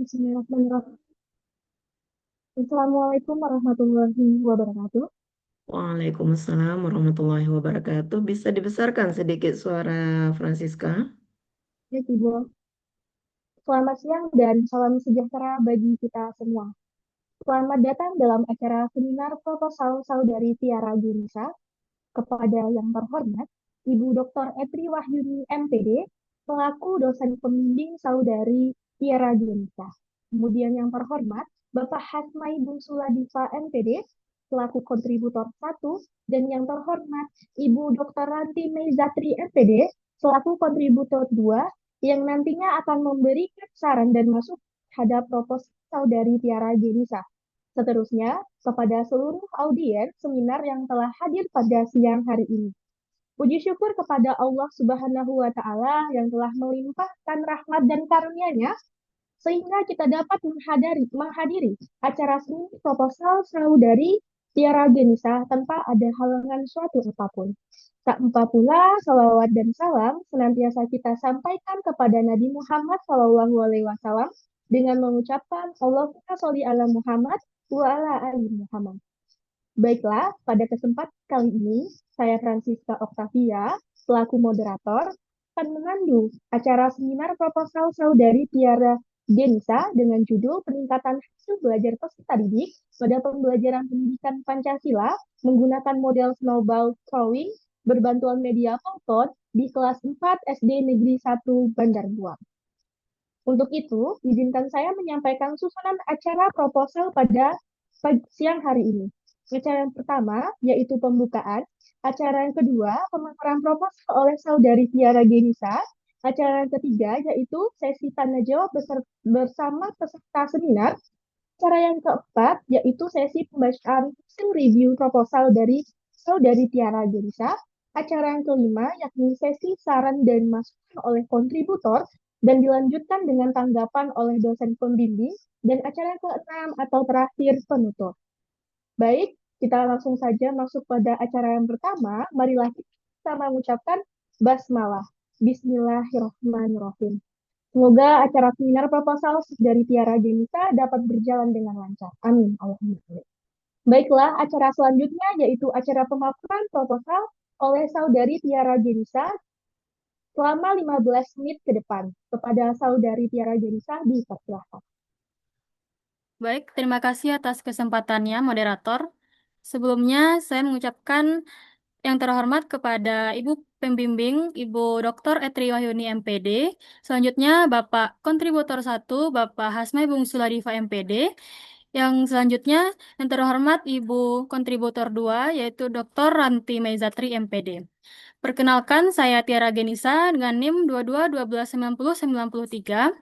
Bismillahirrahmanirrahim. Assalamualaikum warahmatullahi wabarakatuh. Waalaikumsalam warahmatullahi wabarakatuh. Bisa dibesarkan sedikit suara Francisca? Ya, Ibu. Selamat siang dan salam sejahtera bagi kita semua. Selamat datang dalam acara seminar proposal Saudari Tiara Junisa kepada yang terhormat Ibu Dr. Etri Wahyuni MPD, selaku dosen pembimbing Saudari Tiara Junisa. Kemudian yang terhormat Bapak Hasmai Bungsula Diva MPD, selaku kontributor 1, dan yang terhormat Ibu Dr. Ranti Meizatri MPD, selaku kontributor 2, yang nantinya akan memberikan saran dan masuk terhadap proposal Saudari Tiara Junisa. Seterusnya, kepada seluruh audiens seminar yang telah hadir pada siang hari ini. Puji syukur kepada Allah Subhanahu wa Ta'ala yang telah melimpahkan rahmat dan karunia-Nya sehingga kita dapat menghadiri acara seni proposal saudari Tiara Genisa tanpa ada halangan suatu apapun. Tak lupa pula salawat dan salam senantiasa kita sampaikan kepada Nabi Muhammad SAW dengan mengucapkan Allahumma sholli ala Muhammad wa ala ali Muhammad. Baiklah, pada kesempatan kali ini, saya Francisca Octavia, selaku moderator, akan memandu acara seminar proposal saudari Tiara Genisa dengan judul Peningkatan Hasil Belajar Peserta Didik pada Pembelajaran Pendidikan Pancasila menggunakan model snowball drawing berbantuan media Powtoon di kelas 4 SD Negeri 1 Bandar Buang. Untuk itu, izinkan saya menyampaikan susunan acara proposal pada siang hari ini. Acara yang pertama yaitu pembukaan, acara yang kedua pemaparan proposal oleh Saudari Tiara Genisa, acara yang ketiga yaitu sesi tanya jawab bersama peserta seminar, acara yang keempat yaitu sesi pembacaan hasil review proposal dari Saudari Tiara Genisa, acara yang kelima yakni sesi saran dan masukan oleh kontributor dan dilanjutkan dengan tanggapan oleh dosen pembimbing, dan acara yang keenam atau terakhir penutup. Baik, kita langsung saja masuk pada acara yang pertama. Marilah kita mengucapkan basmalah. Bismillahirrahmanirrahim. Semoga acara seminar proposal dari Tiara Genisa dapat berjalan dengan lancar. Amin. Allahumma. Baiklah, acara selanjutnya yaitu acara pemaparan proposal oleh Saudari Tiara Genisa selama 15 menit ke depan. Kepada Saudari Tiara Genisa dipersilakan. Baik, terima kasih atas kesempatannya, moderator. Sebelumnya, saya mengucapkan yang terhormat kepada Ibu Pembimbing, Ibu Dr. Etri Wahyuni MPD. Selanjutnya, Bapak Kontributor 1, Bapak Hasmai Bungsuladifa MPD. Yang selanjutnya, yang terhormat Ibu Kontributor 2, yaitu Dr. Ranti Meizatri MPD. Perkenalkan, saya Tiara Genisa dengan NIM 22 12 90 93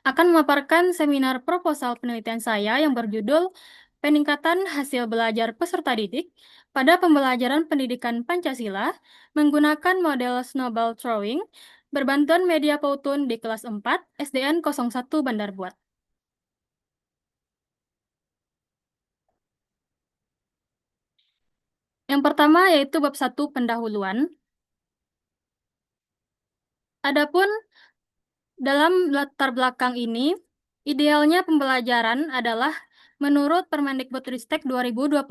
akan memaparkan seminar proposal penelitian saya yang berjudul Peningkatan Hasil Belajar Peserta Didik pada Pembelajaran Pendidikan Pancasila menggunakan model snowball drawing berbantuan media Powtoon di kelas 4 SDN 01 Bandar Buat. Yang pertama yaitu bab 1 pendahuluan. Adapun dalam latar belakang ini, idealnya pembelajaran adalah menurut Permendikbudristek 2024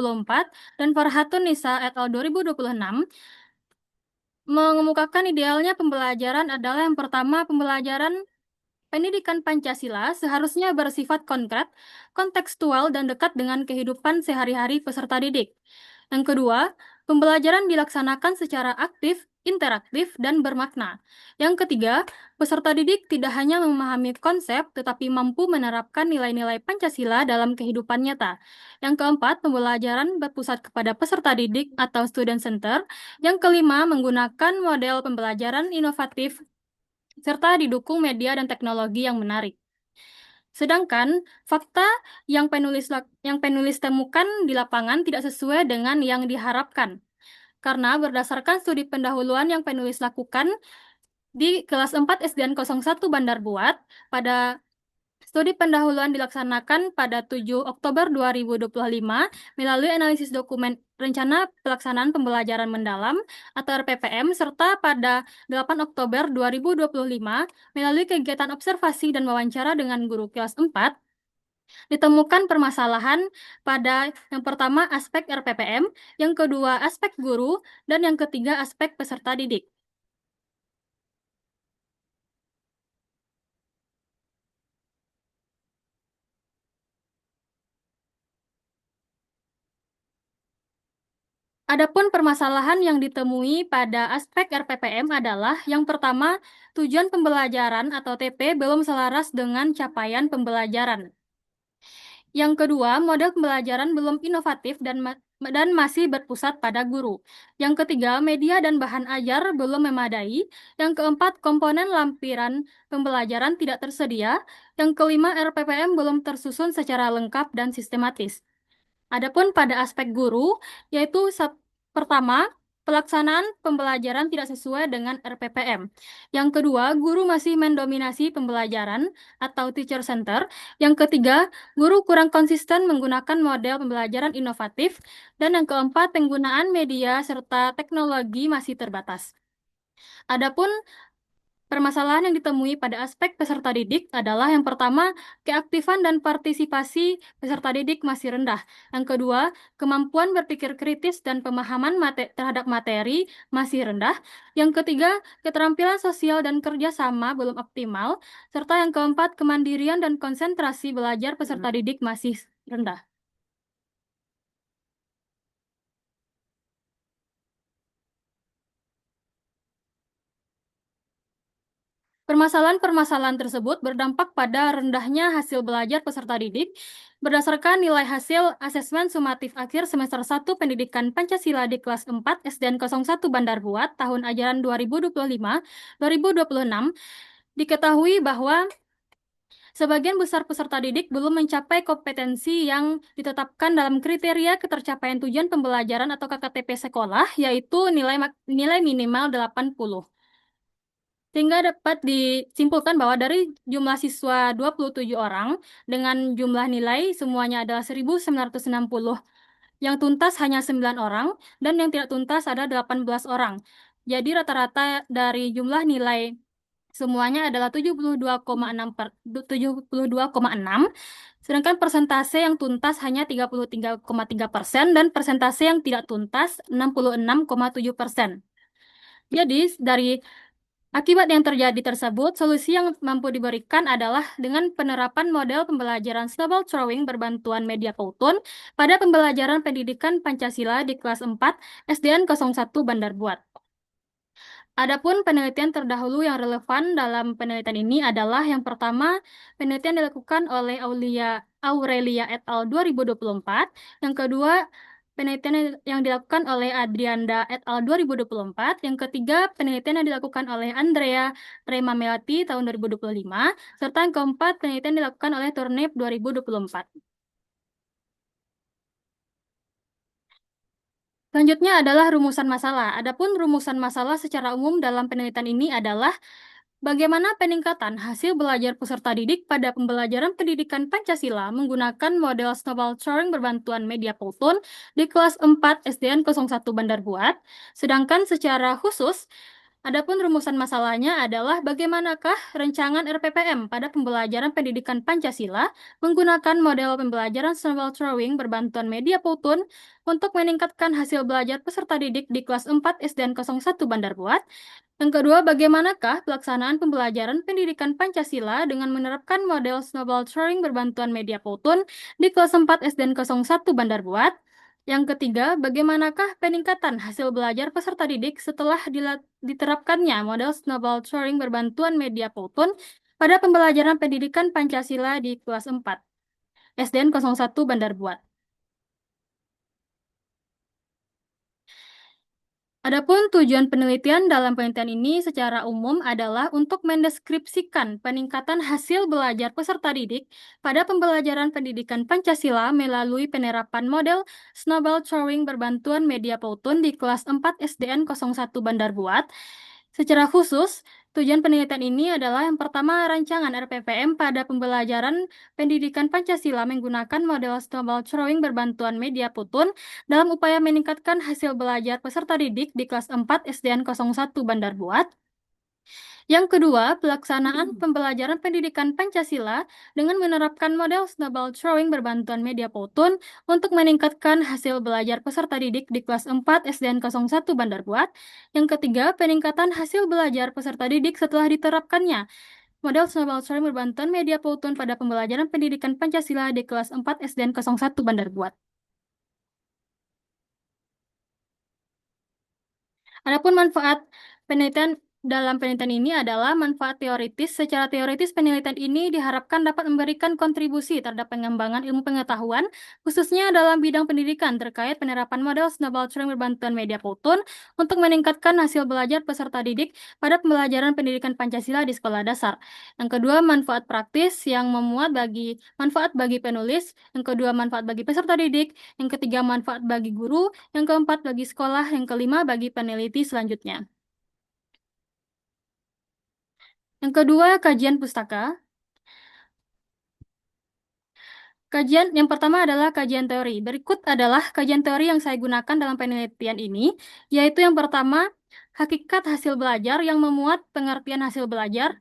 dan Farhatun Nisa et al. 2026 mengemukakan idealnya pembelajaran adalah yang pertama pembelajaran pendidikan Pancasila seharusnya bersifat konkret, kontekstual, dan dekat dengan kehidupan sehari-hari peserta didik. Yang kedua, pembelajaran dilaksanakan secara aktif, interaktif, dan bermakna. Yang ketiga, peserta didik tidak hanya memahami konsep, tetapi mampu menerapkan nilai-nilai Pancasila dalam kehidupan nyata. Yang keempat, pembelajaran berpusat kepada peserta didik atau student center. Yang kelima, menggunakan model pembelajaran inovatif serta didukung media dan teknologi yang menarik. Sedangkan fakta yang penulis temukan di lapangan tidak sesuai dengan yang diharapkan. Karena berdasarkan studi pendahuluan yang penulis lakukan di kelas 4 SDN 01 Bandar Buat pada Studi pendahuluan dilaksanakan pada 7 Oktober 2025 melalui analisis dokumen Rencana Pelaksanaan Pembelajaran Mendalam atau RPPM, serta pada 8 Oktober 2025 melalui kegiatan observasi dan wawancara dengan guru kelas 4. Ditemukan permasalahan pada yang pertama aspek RPPM, yang kedua aspek guru, dan yang ketiga aspek peserta didik. Adapun permasalahan yang ditemui pada aspek RPPM adalah yang pertama, tujuan pembelajaran atau TP belum selaras dengan capaian pembelajaran. Yang kedua, model pembelajaran belum inovatif dan masih berpusat pada guru. Yang ketiga, media dan bahan ajar belum memadai. Yang keempat, komponen lampiran pembelajaran tidak tersedia. Yang kelima, RPPM belum tersusun secara lengkap dan sistematis. Adapun pada aspek guru, yaitu pertama, pelaksanaan pembelajaran tidak sesuai dengan RPPM. Yang kedua, guru masih mendominasi pembelajaran atau teacher center. Yang ketiga, guru kurang konsisten menggunakan model pembelajaran inovatif. Dan yang keempat, penggunaan media serta teknologi masih terbatas. Adapun permasalahan yang ditemui pada aspek peserta didik adalah yang pertama, keaktifan dan partisipasi peserta didik masih rendah. Yang kedua, kemampuan berpikir kritis dan pemahaman terhadap materi masih rendah. Yang ketiga, keterampilan sosial dan kerjasama belum optimal. Serta yang keempat, kemandirian dan konsentrasi belajar peserta didik masih rendah. Permasalahan-permasalahan tersebut berdampak pada rendahnya hasil belajar peserta didik berdasarkan nilai hasil asesmen sumatif akhir semester 1 Pendidikan Pancasila di kelas 4 SDN 01 Bandar Buat tahun ajaran 2025-2026. Diketahui bahwa sebagian besar peserta didik belum mencapai kompetensi yang ditetapkan dalam kriteria ketercapaian tujuan pembelajaran atau KKTP sekolah, yaitu nilai minimal 80. Sehingga dapat disimpulkan bahwa dari jumlah siswa 27 orang dengan jumlah nilai semuanya adalah 1960, yang tuntas hanya 9 orang dan yang tidak tuntas ada 18 orang. Jadi rata-rata dari jumlah nilai semuanya adalah 72,6, sedangkan persentase yang tuntas hanya 33,3% dan persentase yang tidak tuntas 66,7%. Jadi dari akibat yang terjadi tersebut, solusi yang mampu diberikan adalah dengan penerapan model pembelajaran snowball drawing berbantuan media Powtoon pada pembelajaran pendidikan Pancasila di kelas 4 SDN 01 Bandar Buat. Adapun penelitian terdahulu yang relevan dalam penelitian ini adalah yang pertama, penelitian dilakukan oleh Aurelia et al. 2024, yang kedua, penelitian yang dilakukan oleh Adrianda et al. 2024, yang ketiga, penelitian yang dilakukan oleh Andrea Remamelati tahun 2025, serta yang keempat, penelitian dilakukan oleh Turnip 2024. Selanjutnya adalah rumusan masalah. Adapun rumusan masalah secara umum dalam penelitian ini adalah bagaimana peningkatan hasil belajar peserta didik pada pembelajaran pendidikan Pancasila menggunakan model snowball drawing berbantuan media Powtoon di kelas 4 SDN 01 Bandar Buat. Sedangkan secara khusus, adapun rumusan masalahnya adalah bagaimanakah rancangan RPPM pada pembelajaran pendidikan Pancasila menggunakan model pembelajaran snowball drawing berbantuan media Powtoon untuk meningkatkan hasil belajar peserta didik di kelas 4 SDN 01 Bandar Buat. Yang kedua, bagaimanakah pelaksanaan pembelajaran pendidikan Pancasila dengan menerapkan model snowball drawing berbantuan media Powtoon di kelas 4 SDN 01 Bandar Buat. Yang ketiga, bagaimanakah peningkatan hasil belajar peserta didik setelah diterapkannya model snowball drawing berbantuan media Powtoon pada pembelajaran pendidikan Pancasila di kelas 4 SDN 01 Bandar Buat. Adapun tujuan penelitian dalam penelitian ini secara umum adalah untuk mendeskripsikan peningkatan hasil belajar peserta didik pada pembelajaran pendidikan Pancasila melalui penerapan model snowball drawing berbantuan media Powtoon di kelas 4 SDN 01 Bandar Buat, Secara khusus, tujuan penelitian ini adalah yang pertama, rancangan RPPM pada pembelajaran pendidikan Pancasila menggunakan model snowball drawing berbantuan media Putun dalam upaya meningkatkan hasil belajar peserta didik di kelas 4 SDN 01 Bandar Buat. Yang kedua, pelaksanaan pembelajaran pendidikan Pancasila dengan menerapkan model snowball drawing berbantuan media Powtoon untuk meningkatkan hasil belajar peserta didik di kelas 4 SDN 01 Bandar Buat. Yang ketiga, peningkatan hasil belajar peserta didik setelah diterapkannya model snowball drawing berbantuan media Powtoon pada pembelajaran pendidikan Pancasila di kelas 4 SDN 01 Bandar Buat. Adapun manfaat penelitian dalam penelitian ini adalah manfaat teoritis. Secara teoritis, penelitian ini diharapkan dapat memberikan kontribusi terhadap pengembangan ilmu pengetahuan, khususnya dalam bidang pendidikan terkait penerapan model snowball drawing berbantuan media Powtoon untuk meningkatkan hasil belajar peserta didik pada pembelajaran pendidikan Pancasila di sekolah dasar. Yang kedua, manfaat praktis yang memuat manfaat bagi penulis. Yang kedua, manfaat bagi peserta didik. Yang ketiga, manfaat bagi guru. Yang keempat, bagi sekolah. Yang kelima, bagi peneliti selanjutnya. Yang kedua, kajian pustaka. Kajian yang pertama adalah kajian teori. Berikut adalah kajian teori yang saya gunakan dalam penelitian ini, yaitu yang pertama, hakikat hasil belajar yang memuat pengertian hasil belajar,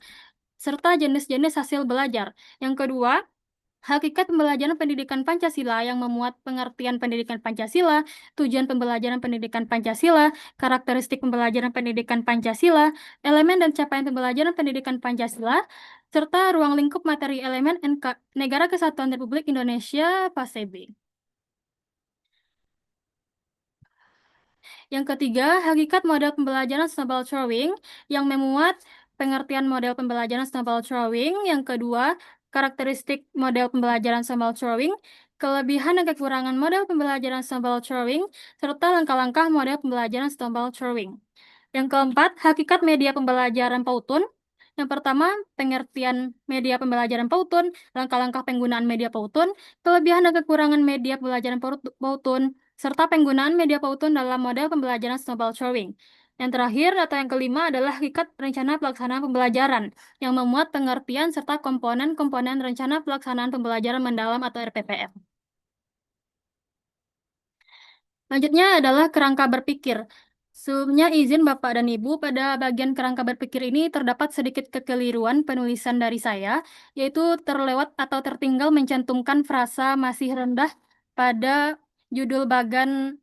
serta jenis-jenis hasil belajar. Yang kedua, hakikat pembelajaran pendidikan Pancasila yang memuat pengertian pendidikan Pancasila, tujuan pembelajaran pendidikan Pancasila, karakteristik pembelajaran pendidikan Pancasila, elemen dan capaian pembelajaran pendidikan Pancasila, serta ruang lingkup materi elemen Negara Kesatuan Republik Indonesia Fase B. Yang ketiga, hakikat model pembelajaran snowball drawing yang memuat pengertian model pembelajaran snowball drawing. Yang kedua, karakteristik model pembelajaran snowball drawing, kelebihan dan kekurangan model pembelajaran snowball drawing, serta langkah-langkah model pembelajaran snowball drawing. Yang keempat, hakikat media pembelajaran Powtoon. Yang pertama, pengertian media pembelajaran Powtoon, langkah-langkah penggunaan media Powtoon, kelebihan dan kekurangan media pembelajaran Powtoon, serta penggunaan media Powtoon dalam model pembelajaran snowball drawing. Yang terakhir atau yang kelima adalah hakikat rencana pelaksanaan pembelajaran yang memuat pengertian serta komponen-komponen rencana pelaksanaan pembelajaran mendalam atau RPPM. Selanjutnya adalah kerangka berpikir. Sebelumnya izin Bapak dan Ibu, pada bagian kerangka berpikir ini terdapat sedikit kekeliruan penulisan dari saya, yaitu terlewat atau tertinggal mencantumkan frasa masih rendah pada judul bagan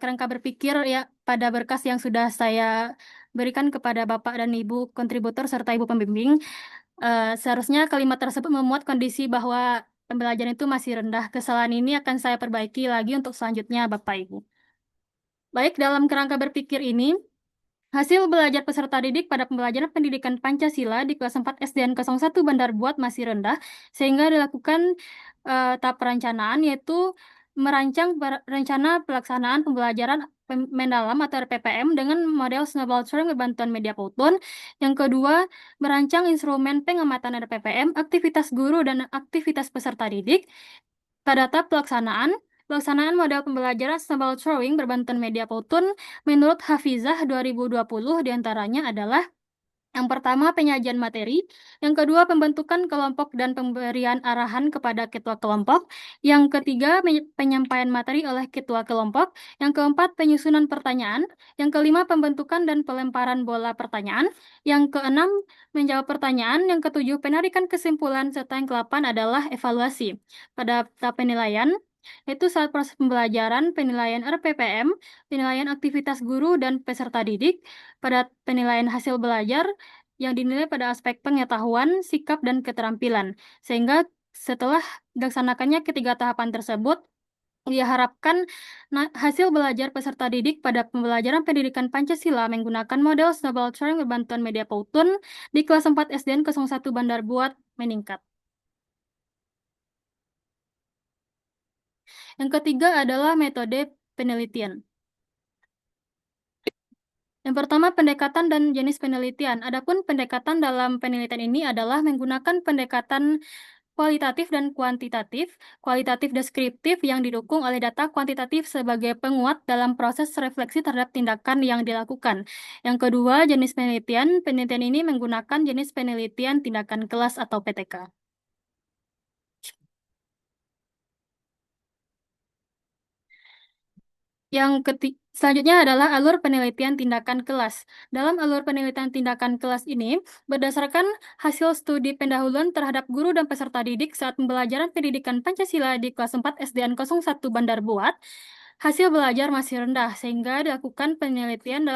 kerangka berpikir ya pada berkas yang sudah saya berikan kepada Bapak dan Ibu kontributor serta Ibu pembimbing. Seharusnya kalimat tersebut memuat kondisi bahwa pembelajaran itu masih rendah. Kesalahan ini akan saya perbaiki lagi untuk selanjutnya, Bapak Ibu. Baik, dalam kerangka berpikir ini, hasil belajar peserta didik pada pembelajaran pendidikan Pancasila di kelas 4 SDN 01 Bandar Buat masih rendah, sehingga dilakukan tahap perencanaan, yaitu merancang rencana pelaksanaan pembelajaran mendalam atau RPPM dengan model snowball drawing berbantuan media Powtoon. Yang kedua, merancang instrumen pengamatan RPPM, aktivitas guru dan aktivitas peserta didik. Pada tahap pelaksanaan model pembelajaran snowball drawing berbantuan media Powtoon menurut Hafizah 2020 diantaranya adalah yang pertama, penyajian materi. Yang kedua, pembentukan kelompok dan pemberian arahan kepada ketua kelompok. Yang ketiga, penyampaian materi oleh ketua kelompok. Yang keempat, penyusunan pertanyaan. Yang kelima, pembentukan dan pelemparan bola pertanyaan. Yang keenam, menjawab pertanyaan. Yang ketujuh, penarikan kesimpulan. Serta yang kedelapan adalah evaluasi. Pada tahap penilaian, yaitu saat proses pembelajaran, penilaian RPPM, penilaian aktivitas guru dan peserta didik, pada penilaian hasil belajar yang dinilai pada aspek pengetahuan, sikap, dan keterampilan. Sehingga setelah dilaksanakannya ketiga tahapan tersebut, diharapkan hasil belajar peserta didik pada pembelajaran pendidikan Pancasila menggunakan model snowball drawing berbantuan media Powtoon di kelas 4 SDN 01 Bandar Buat meningkat. Yang ketiga adalah metode penelitian. Yang pertama, pendekatan dan jenis penelitian. Adapun pendekatan dalam penelitian ini adalah menggunakan pendekatan kualitatif dan kuantitatif, kualitatif deskriptif yang didukung oleh data kuantitatif sebagai penguat dalam proses refleksi terhadap tindakan yang dilakukan. Yang kedua, jenis penelitian. Penelitian ini menggunakan jenis penelitian tindakan kelas atau PTK. Selanjutnya adalah alur penelitian tindakan kelas. Dalam alur penelitian tindakan kelas ini, berdasarkan hasil studi pendahuluan terhadap guru dan peserta didik saat pembelajaran pendidikan Pancasila di kelas 4 SDN 01 Bandar Buat, hasil belajar masih rendah, sehingga dilakukan penelitian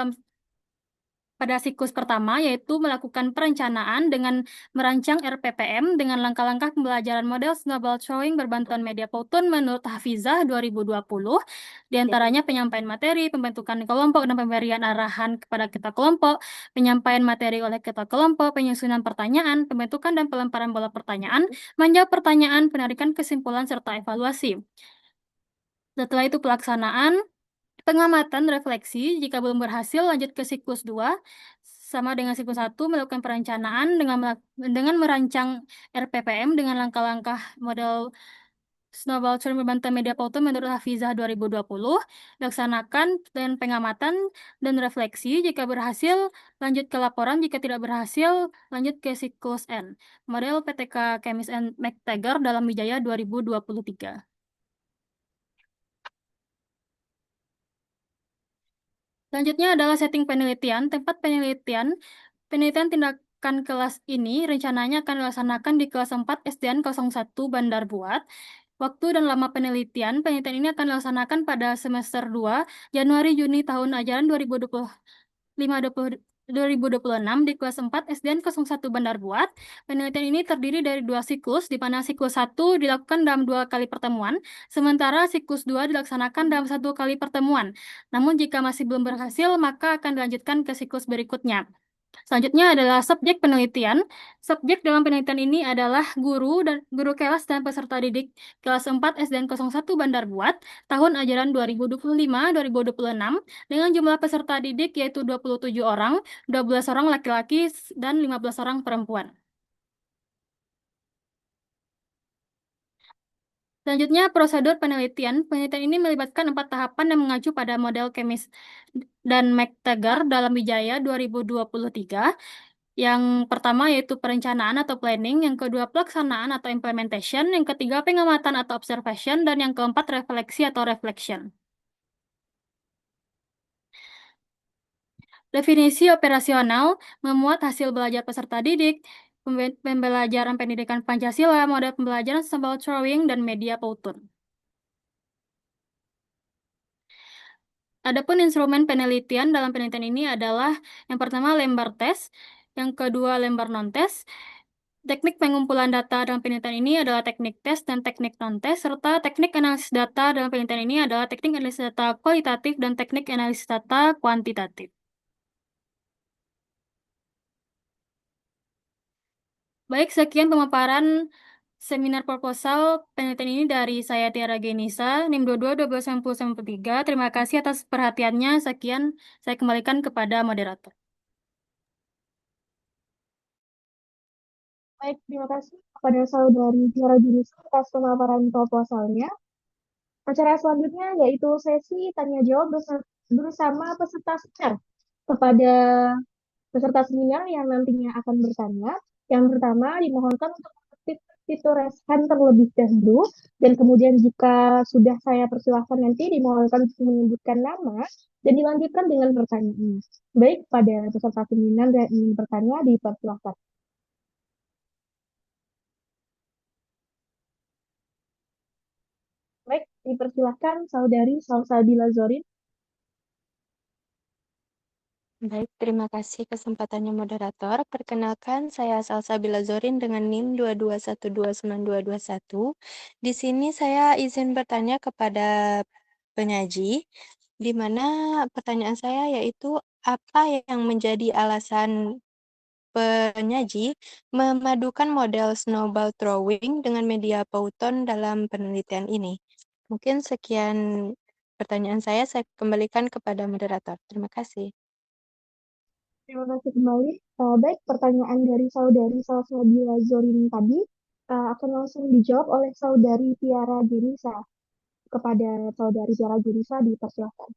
pada siklus pertama, yaitu melakukan perencanaan dengan merancang RPPM dengan langkah-langkah pembelajaran model Snowball Drawing berbantuan media Powtoon menurut Hafizah 2020, diantaranya penyampaian materi, pembentukan kelompok, dan pemberian arahan kepada ketua kelompok, penyampaian materi oleh ketua kelompok, penyusunan pertanyaan, pembentukan dan pelemparan bola pertanyaan, menjawab pertanyaan, penarikan kesimpulan, serta evaluasi. Setelah itu pelaksanaan, pengamatan refleksi, jika belum berhasil lanjut ke siklus 2, sama dengan siklus 1, melakukan perencanaan dengan merancang RPPM dengan langkah-langkah model Snowball Drawing berbantuan media Powtoon menurut Hafizah 2020, laksanakan dan pengamatan dan refleksi, jika berhasil lanjut ke laporan, jika tidak berhasil lanjut ke siklus N. Model PTK Kemis and McTaggart dalam Wijaya 2023. Selanjutnya adalah setting penelitian. Tempat penelitian tindakan kelas ini rencananya akan dilaksanakan di kelas 4 SDN 01 Bandar Buat. Waktu dan lama penelitian ini akan dilaksanakan pada semester 2, Januari-Juni tahun ajaran 2025-2026 di kelas 4 SDN 01 Bandar Buat. Penelitian ini terdiri dari 2 siklus, di mana siklus 1 dilakukan dalam 2 kali pertemuan, sementara siklus 2 dilaksanakan dalam 1 kali pertemuan. Namun jika masih belum berhasil, maka akan dilanjutkan ke siklus berikutnya. Selanjutnya adalah subjek penelitian. Subjek dalam penelitian ini adalah guru kelas dan peserta didik kelas 4 SDN 01 Bandar Buat tahun ajaran 2025-2026 dengan jumlah peserta didik yaitu 27 orang, 12 orang laki-laki dan 15 orang perempuan. Selanjutnya, prosedur penelitian. Penelitian ini melibatkan 4 tahapan yang mengacu pada model Kemis dan McTaggart dalam Wijaya 2023. Yang pertama yaitu perencanaan atau planning, yang kedua pelaksanaan atau implementation, yang ketiga pengamatan atau observation, dan yang keempat refleksi atau reflection. Definisi operasional memuat hasil belajar peserta didik, pembelajaran pendidikan Pancasila, model pembelajaran Snowball Drawing, dan media Powtoon. Adapun instrumen penelitian dalam penelitian ini adalah yang pertama lembar tes, yang kedua lembar non-tes. Teknik pengumpulan data dalam penelitian ini adalah teknik tes dan teknik non-tes, serta teknik analisis data dalam penelitian ini adalah teknik analisis data kualitatif dan teknik analisis data kuantitatif. Baik, sekian pemaparan seminar proposal penelitian ini dari saya Tiara Genisa, NIM 22 Terima kasih atas perhatiannya. Sekian, saya kembalikan kepada moderator. Baik, terima kasih kepada saudari Tiara Junisa atas pemaparan proposalnya. Acara selanjutnya yaitu sesi tanya jawab bersama peserta seminar. Kepada peserta seminar yang nantinya akan bertanya, yang pertama dimohonkan untuk mengaktifkan fitur raise hand terlebih dahulu, dan kemudian jika sudah saya persilahkan nanti dimohonkan untuk menyebutkan nama dan dilanjutkan dengan pertanyaan. Baik, pada peserta seminar yang ingin bertanya dipersilahkan. Baik, dipersilahkan saudari Salsabila Zorin. Baik, terima kasih kesempatannya moderator. Perkenalkan, saya Salsabila Zorin dengan NIM 22129221. Di sini saya izin bertanya kepada penyaji, di mana pertanyaan saya yaitu apa yang menjadi alasan penyaji memadukan model snowball drawing dengan media Powtoon dalam penelitian ini. Mungkin sekian pertanyaan saya kembalikan kepada moderator. Terima kasih. Terima kasih kembali. Baik, pertanyaan dari saudari Salsabila Zorin tadi akan langsung dijawab oleh Saudari Tiara Junisa. Kepada Saudari Tiara Junisa dipersilahkan.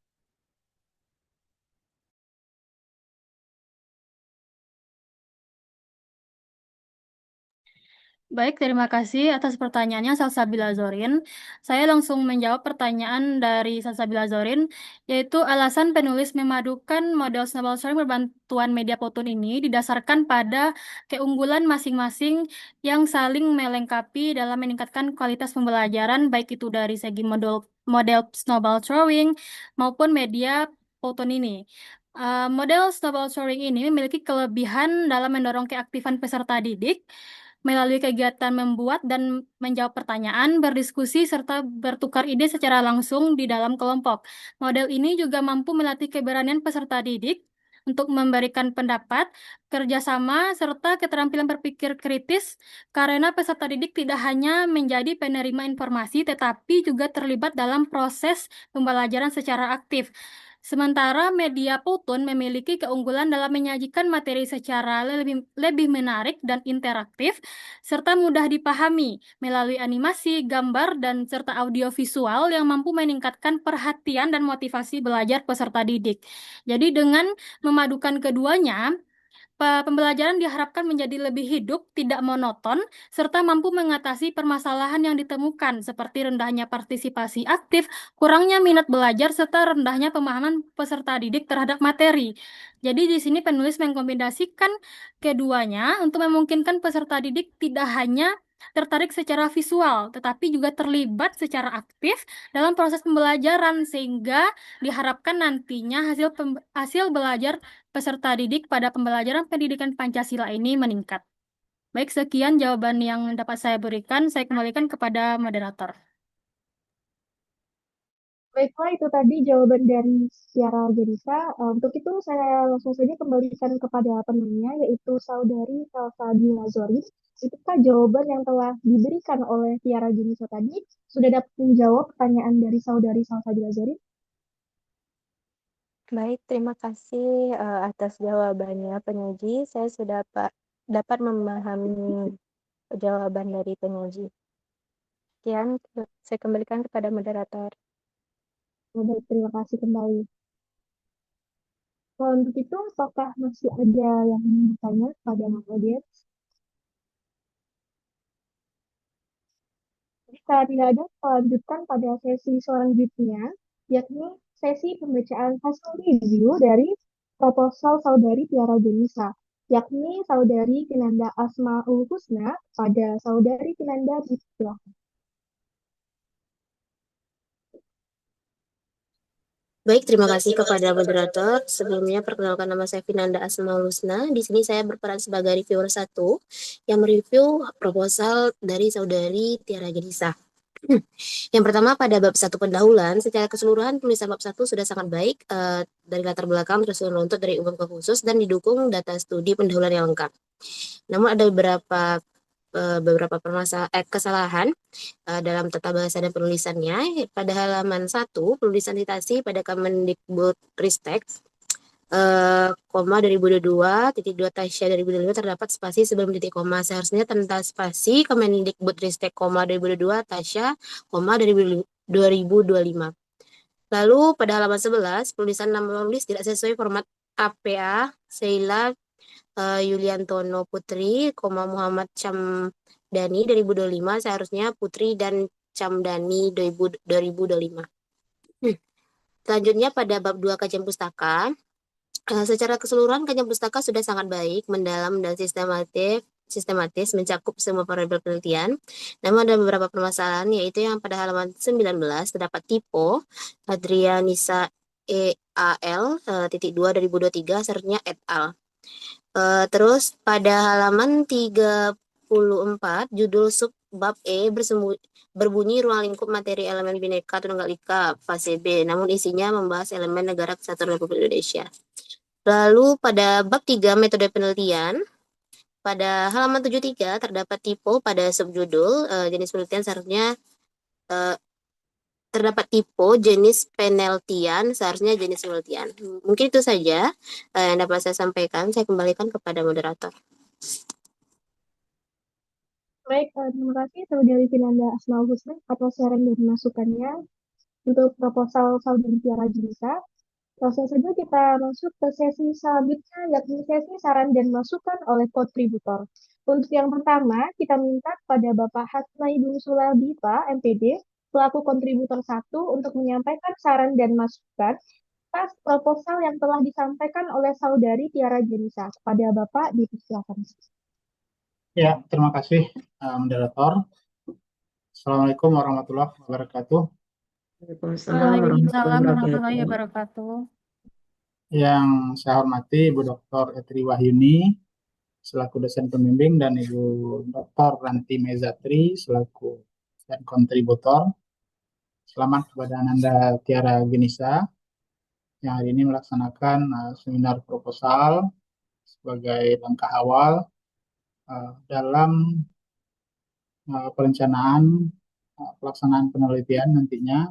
Baik, terima kasih atas pertanyaannya Salsabila Zorin. Saya langsung menjawab pertanyaan dari Salsabila Zorin, yaitu alasan penulis memadukan model snowball story berbantuan media Powtoon ini didasarkan pada keunggulan masing-masing yang saling melengkapi dalam meningkatkan kualitas pembelajaran, baik itu dari segi model snowball throwing maupun media Powtoon ini. Model snowball throwing ini memiliki kelebihan dalam mendorong keaktifan peserta didik melalui kegiatan membuat dan menjawab pertanyaan, berdiskusi, serta bertukar ide secara langsung di dalam kelompok. Model ini juga mampu melatih keberanian peserta didik untuk memberikan pendapat, kerjasama, serta keterampilan berpikir kritis, karena peserta didik tidak hanya menjadi penerima informasi, tetapi juga terlibat dalam proses pembelajaran secara aktif. Sementara media Powtoon memiliki keunggulan dalam menyajikan materi secara lebih menarik dan interaktif, serta mudah dipahami melalui animasi, gambar, dan serta audio visual yang mampu meningkatkan perhatian dan motivasi belajar peserta didik. Jadi dengan memadukan keduanya, pembelajaran diharapkan menjadi lebih hidup, tidak monoton, serta mampu mengatasi permasalahan yang ditemukan, seperti rendahnya partisipasi aktif, kurangnya minat belajar, serta rendahnya pemahaman peserta didik terhadap materi. Jadi di sini penulis mengkombinasikan keduanya untuk memungkinkan peserta didik tidak hanya tertarik secara visual, tetapi juga terlibat secara aktif dalam proses pembelajaran, sehingga diharapkan nantinya hasil belajar peserta didik pada pembelajaran pendidikan Pancasila ini meningkat. Baik, sekian jawaban yang dapat saya berikan. Saya kembalikan kepada moderator. Baiklah, itu tadi jawaban dari Tiara Junisa. Untuk itu saya langsung saja kembalikan kepada penanya, yaitu Saudari Salsabila Zorin. Itukah jawaban yang telah diberikan oleh Tiara Junisa tadi sudah dapat menjawab pertanyaan dari Saudari Salsabila Zorin? Baik, terima kasih atas jawabannya penyaji. Saya sudah dapat memahami jawaban dari penyaji. Sekian, saya kembalikan kepada moderator. Baik, terima kasih kembali. Kalau untuk itu, apakah masih ada yang ingin bertanya kepada audiens? Jika tidak ada, kita lanjutkan pada sesi selanjutnya, yakni sesi pembacaan hasil review dari proposal Saudari Tiara Junisa, yakni Saudari Kinanda Asmaul Husna pada Saudari Kinanda Bismillah. Baik, terima kasih kepada moderator. Sebelumnya perkenalkan nama saya Vinanda Asmaul Husna. Di sini saya berperan sebagai reviewer 1 yang mereview proposal dari Saudari Tiara Junisa. Yang pertama pada bab 1 pendahuluan, secara keseluruhan tulisan bab 1 sudah sangat baik dari latar belakang terus runtut dari umum ke khusus dan didukung data studi pendahuluan yang lengkap. Namun ada beberapa kesalahan dalam tata bahasa dan penulisannya. Pada halaman 1, penulisan citasi pada Kemendikbudristek, 2022, titik 2 Tasya 2025 terdapat spasi sebelum titik koma. Seharusnya tanpa spasi Kemendikbudristek, 2022 Tasya, 2025. Lalu pada halaman 11, penulisan nama penulis tidak sesuai format APA, Sheila Yuliantono Putri, Muhammad Camdani 2025, seharusnya Putri dan Camdani 2025. Selanjutnya pada bab 2 kajian pustaka, secara keseluruhan kajian pustaka sudah sangat baik, mendalam dan sistematis mencakup semua variabel penelitian. Namun ada beberapa permasalahan, yaitu yang pada halaman 19 terdapat tipe Adrianisa EAL titik 2 2023 seharusnya et al. Terus pada halaman 34 judul sub bab E berbunyi ruang lingkup materi elemen Bhinneka Tunggal Ika fase B, namun isinya membahas elemen negara kesatuan Republik Indonesia. Lalu pada bab 3 metode penelitian, pada halaman 73 terdapat tipe pada subjudul jenis penelitian seharusnya terdapat tipe jenis penelitian, seharusnya jenis penelitian. Mungkin itu saja yang dapat saya sampaikan. Saya kembalikan kepada moderator. Baik, terima kasih Saudari Vinanda Asmaul Husna atas saran dan masukannya untuk proposal Saudari Tiara Junisa. Langsung saja kita masuk ke sesi selanjutnya, yakni sesi saran dan masukan oleh kontributor. Untuk yang pertama, kita minta kepada Bapak Hasnai Dunsula Bipa, MPD, selaku kontributor 1 untuk menyampaikan saran dan masukan atas proposal yang telah disampaikan oleh Saudari Tiara Junisa. Kepada Bapak, dipersilakan. Ya, terima kasih, moderator. Assalamualaikum warahmatullahi wabarakatuh. Waalaikumsalam Waalaikumsalam warahmatullahi warahmatullahi wabarakatuh. wabarakatuh. Yang saya hormati Ibu Dr. Etri Wahyuni selaku dosen pembimbing dan Ibu Dr. Ranti Mezatri selaku dan kontributor. Selamat kepada Ananda Tiara Genisa yang hari ini melaksanakan seminar proposal sebagai langkah awal dalam perencanaan pelaksanaan penelitian nantinya,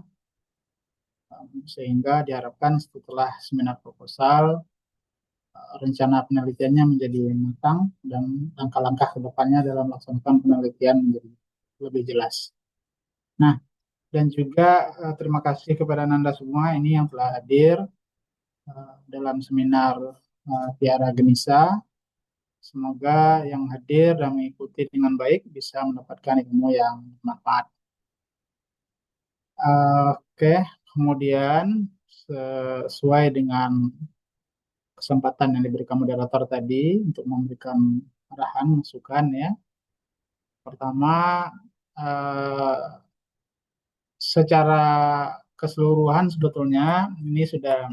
sehingga diharapkan setelah seminar proposal rencana penelitiannya menjadi matang dan langkah-langkah ke depannya dalam melaksanakan penelitian menjadi lebih jelas. Nah, dan juga terima kasih kepada Anda semua ini yang telah hadir dalam seminar Tiara Genisa. Semoga yang hadir dan mengikuti dengan baik bisa mendapatkan ilmu yang bermanfaat. Oke, kemudian sesuai dengan kesempatan yang diberikan moderator tadi untuk memberikan arahan, masukan ya. Pertama, secara keseluruhan sebetulnya ini sudah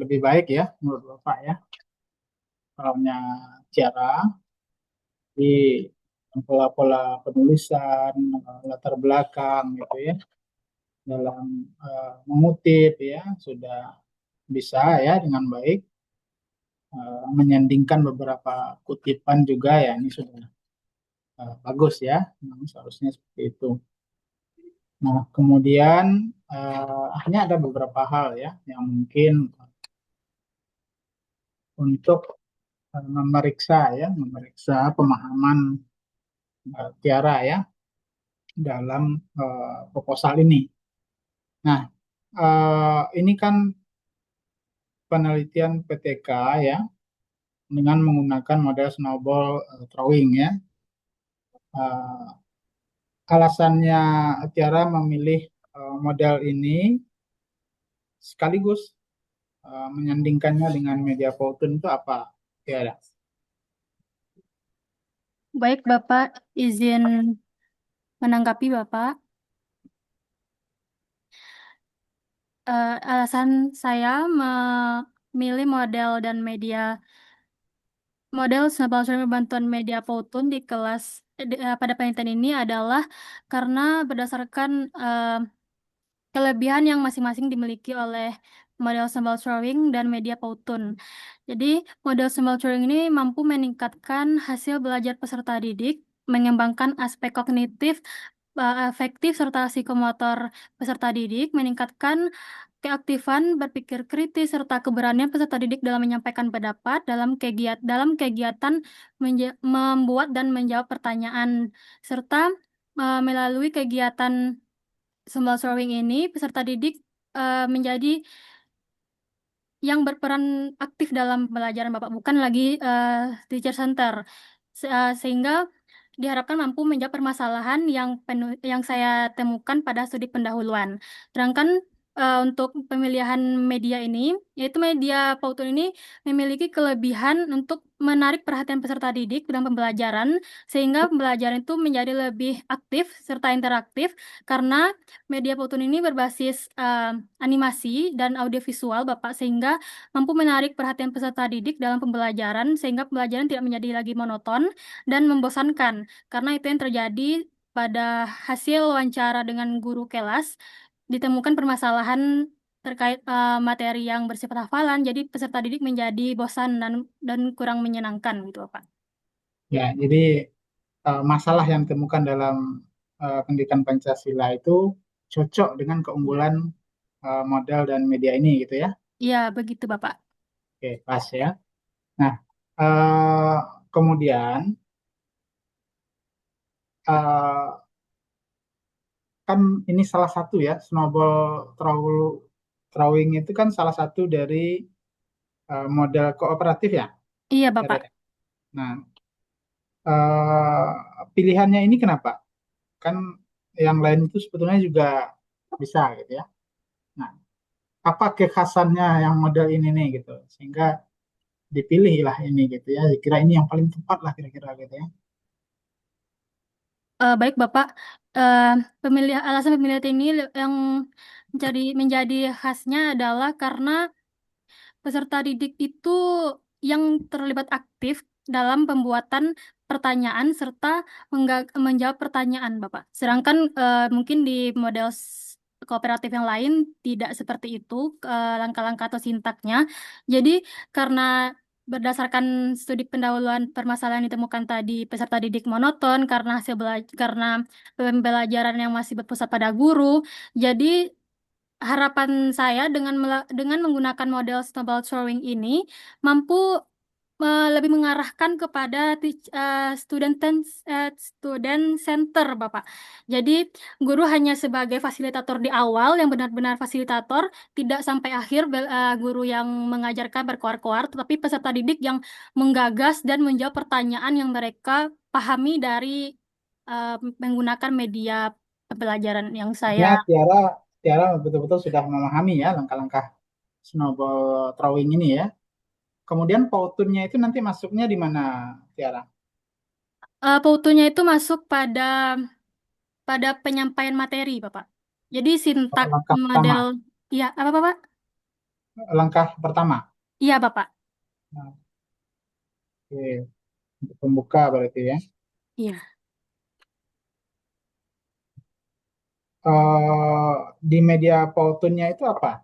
lebih baik ya menurut Bapak ya. Kalaunya Tiara di pola-pola penulisan, latar belakang gitu ya, dalam mengutip ya sudah bisa ya dengan baik. Menyandingkan beberapa kutipan juga ya ini sudah bagus ya, seharusnya seperti itu. Nah, kemudian hanya ada beberapa hal ya yang mungkin untuk memeriksa pemahaman Tiara ya dalam proposal ini. Nah, ini kan penelitian PTK ya dengan menggunakan model snowball drawing ya. Alasannya Tiara memilih model ini sekaligus menyandingkannya dengan media Powtoon itu apa, Tiara? Baik, Bapak, izin menanggapi Bapak. Alasan saya memilih model snowball drawing bantuan media Powtoon di kelas pada penelitian ini adalah karena berdasarkan kelebihan yang masing-masing dimiliki oleh model snowball drawing dan media Powtoon. Jadi, model snowball drawing ini mampu meningkatkan hasil belajar peserta didik, mengembangkan aspek kognitif, afektif, serta psikomotor peserta didik, meningkatkan keaktifan berpikir kritis, serta keberanian peserta didik dalam menyampaikan pendapat dalam kegiatan membuat dan menjawab pertanyaan, serta melalui kegiatan snowball drawing ini, peserta didik menjadi yang berperan aktif dalam pembelajaran Bapak, bukan lagi teacher center. Sehingga diharapkan mampu menjawab permasalahan yang saya temukan pada studi pendahuluan. Sedangkan untuk pemilihan media ini, yaitu media Powtoon ini memiliki kelebihan untuk menarik perhatian peserta didik dalam pembelajaran, sehingga pembelajaran itu menjadi lebih aktif serta interaktif, karena media Powtoon ini berbasis animasi dan audiovisual, Bapak, sehingga mampu menarik perhatian peserta didik dalam pembelajaran, sehingga pembelajaran tidak menjadi lagi monoton dan membosankan, karena itu yang terjadi pada hasil wawancara dengan guru kelas, ditemukan permasalahan terkait materi yang bersifat hafalan, jadi peserta didik menjadi bosan dan kurang menyenangkan gitu, Pak. Ya, jadi masalah yang ditemukan dalam pendidikan Pancasila itu cocok dengan keunggulan model dan media ini gitu ya. Iya, begitu, Bapak. Oke, pas ya. Nah, kemudian eh, kan ini salah satu ya, drawing itu kan salah satu dari model kooperatif ya, Iya, Tiara Bapak. ya? Nah, eh, pilihannya ini kenapa? Kan yang lain itu sebetulnya juga bisa gitu ya. Nah, apa kekhasannya yang model ini nih gitu, sehingga dipilih lah ini gitu ya. Kira ini yang paling tepat lah kira-kira gitu ya. Baik, Bapak. Eh, alasan pemilihan ini yang menjadi khasnya adalah karena peserta didik itu yang terlibat aktif dalam pembuatan pertanyaan serta menjawab pertanyaan, Bapak. Sedangkan mungkin di model kooperatif yang lain tidak seperti itu langkah-langkah atau sintaknya. Jadi karena berdasarkan studi pendahuluan permasalahan yang ditemukan tadi, peserta didik monoton karena pembelajaran yang masih berpusat pada guru. Jadi harapan saya dengan menggunakan model snowball drawing ini mampu lebih mengarahkan kepada student center, Bapak. Jadi guru hanya sebagai fasilitator di awal yang benar-benar fasilitator, tidak sampai akhir guru yang mengajarkan berkoar-koar, tetapi peserta didik yang menggagas dan menjawab pertanyaan yang mereka pahami dari menggunakan media pembelajaran yang saya. Ya, Tiara, Tiara betul-betul sudah memahami ya langkah-langkah snowball drawing ini ya. Kemudian pautunnya itu nanti masuknya di mana, Tiara? Pautunya itu masuk pada penyampaian materi, Bapak. Jadi sintak Langkah pertama. model, ya apa Bapak? Langkah pertama. Iya, Bapak. Nah, oke. Untuk pembuka berarti ya. Iya. Eh, di media pautunnya itu apa?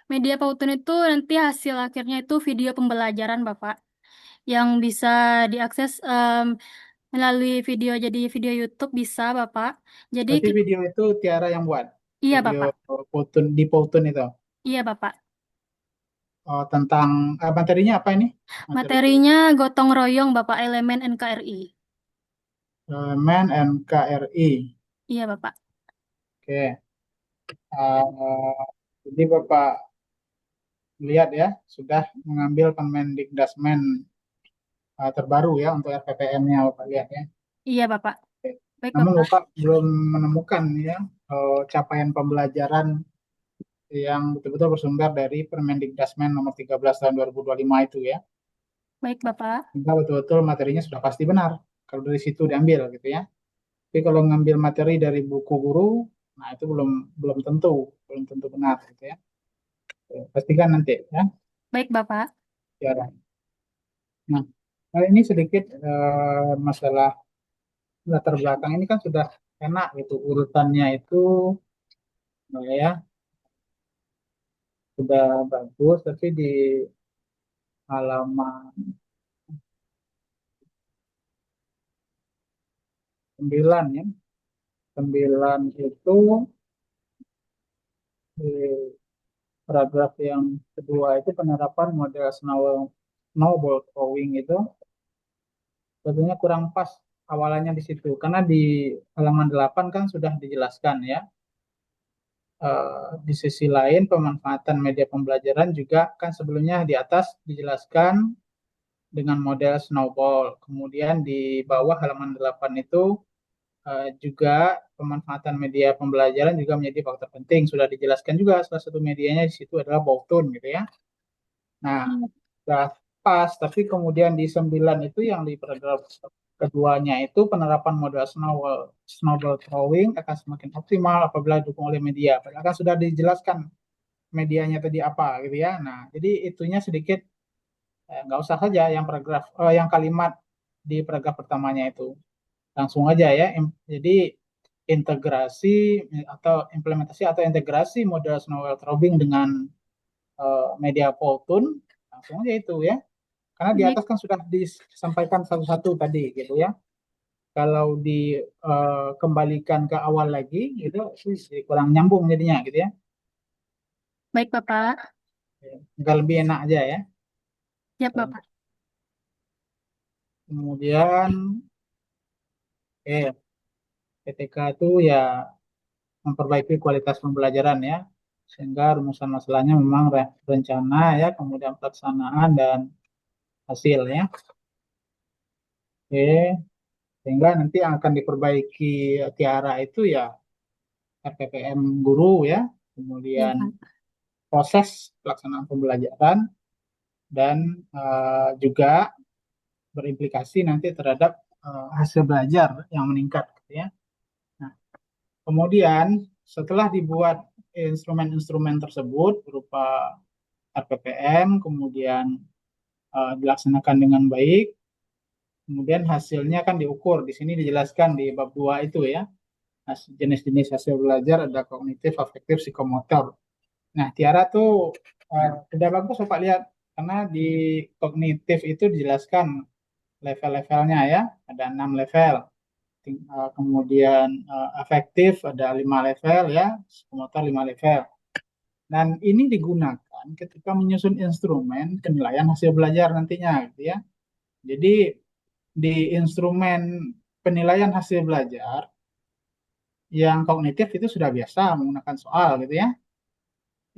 Media Pautun itu nanti hasil akhirnya itu video pembelajaran, Bapak, yang bisa diakses melalui jadi video YouTube bisa, Bapak. Jadi Berarti video itu Tiara yang buat. iya, Video Bapak. pautun di pautun itu. Iya, Bapak. Oh, tentang materinya apa ini? Materi Materinya gotong royong, Bapak, elemen NKRI. Men NKRI. Iya, Bapak. Oke. Eh, jadi Bapak lihat ya, sudah mengambil Permendikdasmen terbaru ya untuk RPPM-nya Bapak lihat ya. Iya, Bapak. Baik, Namun Bapak. Bapak belum menemukan ya capaian pembelajaran yang betul-betul bersumber dari Permendikdasmen nomor 13 tahun 2025 itu ya. Baik, Bapak. Sehingga betul-betul materinya sudah pasti benar kalau dari situ diambil gitu ya. Tapi kalau ngambil materi dari buku guru, nah itu belum tentu benar gitu ya. Oke, pastikan nanti ya. Baik, Bapak. Cara. Nah, ini sedikit masalah latar belakang ini kan sudah enak gitu urutannya itu ya sudah bagus, tapi di halaman 9 ya, 9 itu di paragraf yang kedua itu penerapan model snowball drawing itu sebetulnya kurang pas awalannya di situ karena di halaman 8 kan sudah dijelaskan ya. Di sisi lain pemanfaatan media pembelajaran juga kan sebelumnya di atas dijelaskan dengan model snowball. Kemudian di bawah halaman 8 itu juga pemanfaatan media pembelajaran juga menjadi faktor penting. Sudah dijelaskan juga salah satu medianya di situ adalah Bowtoon gitu ya. Nah, sudah pas, tapi kemudian di 9 itu yang di paragraf keduanya itu penerapan model snowball drawing akan semakin optimal apabila didukung oleh media. Padahal kan sudah dijelaskan medianya tadi apa gitu ya. Nah, jadi itunya sedikit nggak usah saja yang kalimat di paragraf pertamanya itu langsung aja ya. Jadi integrasi atau implementasi atau integrasi model snowball drawing dengan media Powtoon langsung aja itu ya. Karena di Baik, atas kan sudah disampaikan satu-satu tadi gitu ya. Kalau dikembalikan ke awal lagi itu kurang nyambung jadinya gitu ya. baik, Bapak. Nggak lebih enak aja ya. Siap, Bapak. Kemudian Oke, PTK itu ya memperbaiki kualitas pembelajaran ya, sehingga rumusan masalahnya memang rencana ya, kemudian pelaksanaan dan hasil ya. Oke, sehingga nanti yang akan diperbaiki Tiara itu ya RPPM guru ya, Ya, kemudian Pak. proses pelaksanaan pembelajaran dan juga berimplikasi nanti terhadap hasil belajar yang meningkat gitu ya. Nah, kemudian setelah dibuat instrumen-instrumen tersebut berupa RPPM, kemudian dilaksanakan dengan baik, kemudian hasilnya kan diukur. Di sini dijelaskan di bab 2 itu ya. Jenis-jenis hasil belajar ada kognitif, afektif, psikomotor. Nah, Tiara tuh udah bagus Bapak lihat karena di kognitif itu dijelaskan level-levelnya ya, ada 6 level. Kemudian afektif ada 5 level ya, psikomotor 5 level. Dan ini digunakan ketika menyusun instrumen penilaian hasil belajar nantinya gitu ya. Jadi di instrumen penilaian hasil belajar yang kognitif itu sudah biasa menggunakan soal gitu ya.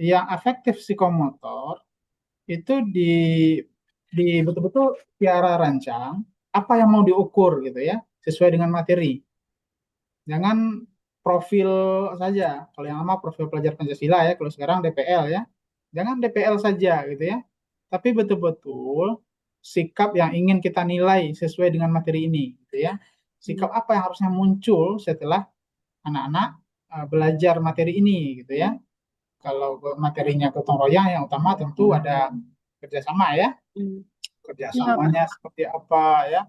Yang afektif psikomotor itu di betul-betul Tiara rancang apa yang mau diukur gitu ya, sesuai dengan materi. Jangan profil saja. Kalau yang lama profil pelajar Pancasila ya, kalau sekarang DPL ya. Jangan DPL saja gitu ya. Tapi betul-betul sikap yang ingin kita nilai sesuai dengan materi ini gitu ya. Sikap apa yang harusnya muncul setelah anak-anak belajar materi ini gitu ya. Kalau materinya gotong royong yang utama tentu ada kerjasama ya. Kerjasamanya seperti apa ya.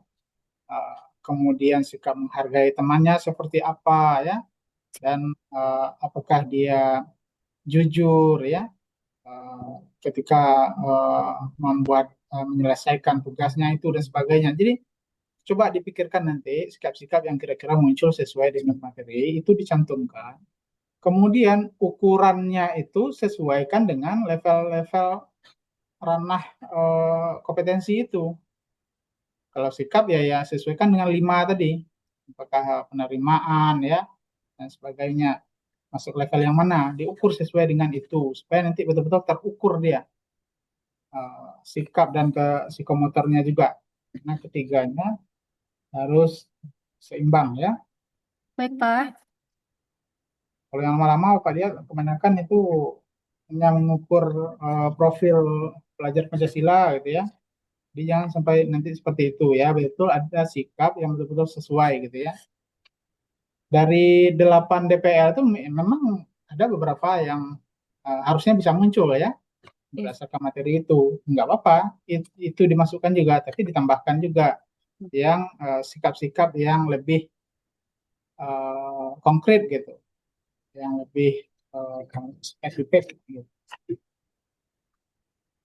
Kemudian sikap menghargai temannya seperti apa ya, dan apakah dia jujur ya ketika menyelesaikan tugasnya itu dan sebagainya. Jadi coba dipikirkan nanti sikap-sikap yang kira-kira muncul sesuai dengan materi itu dicantumkan. Kemudian ukurannya itu sesuaikan dengan level-level ranah kompetensi itu. Kalau sikap ya sesuaikan dengan 5 tadi. Apakah penerimaan ya dan sebagainya. Masuk level yang mana? Diukur sesuai dengan itu supaya nanti betul-betul terukur dia sikap dan ke psikomotornya juga. Nah, ketiganya harus seimbang ya. Baik, Pak. Kalau yang lama-lama Pak lihat kebanyakan itu hanya mengukur profil pelajar Pancasila gitu ya. Jadi jangan sampai nanti seperti itu ya. Betul ada sikap yang betul-betul sesuai gitu ya. Dari 8 DPL itu memang ada beberapa yang harusnya bisa muncul ya berdasarkan materi itu. Nggak apa-apa, itu dimasukkan juga, tapi ditambahkan juga yang sikap-sikap yang lebih konkret gitu, yang lebih spesifik gitu.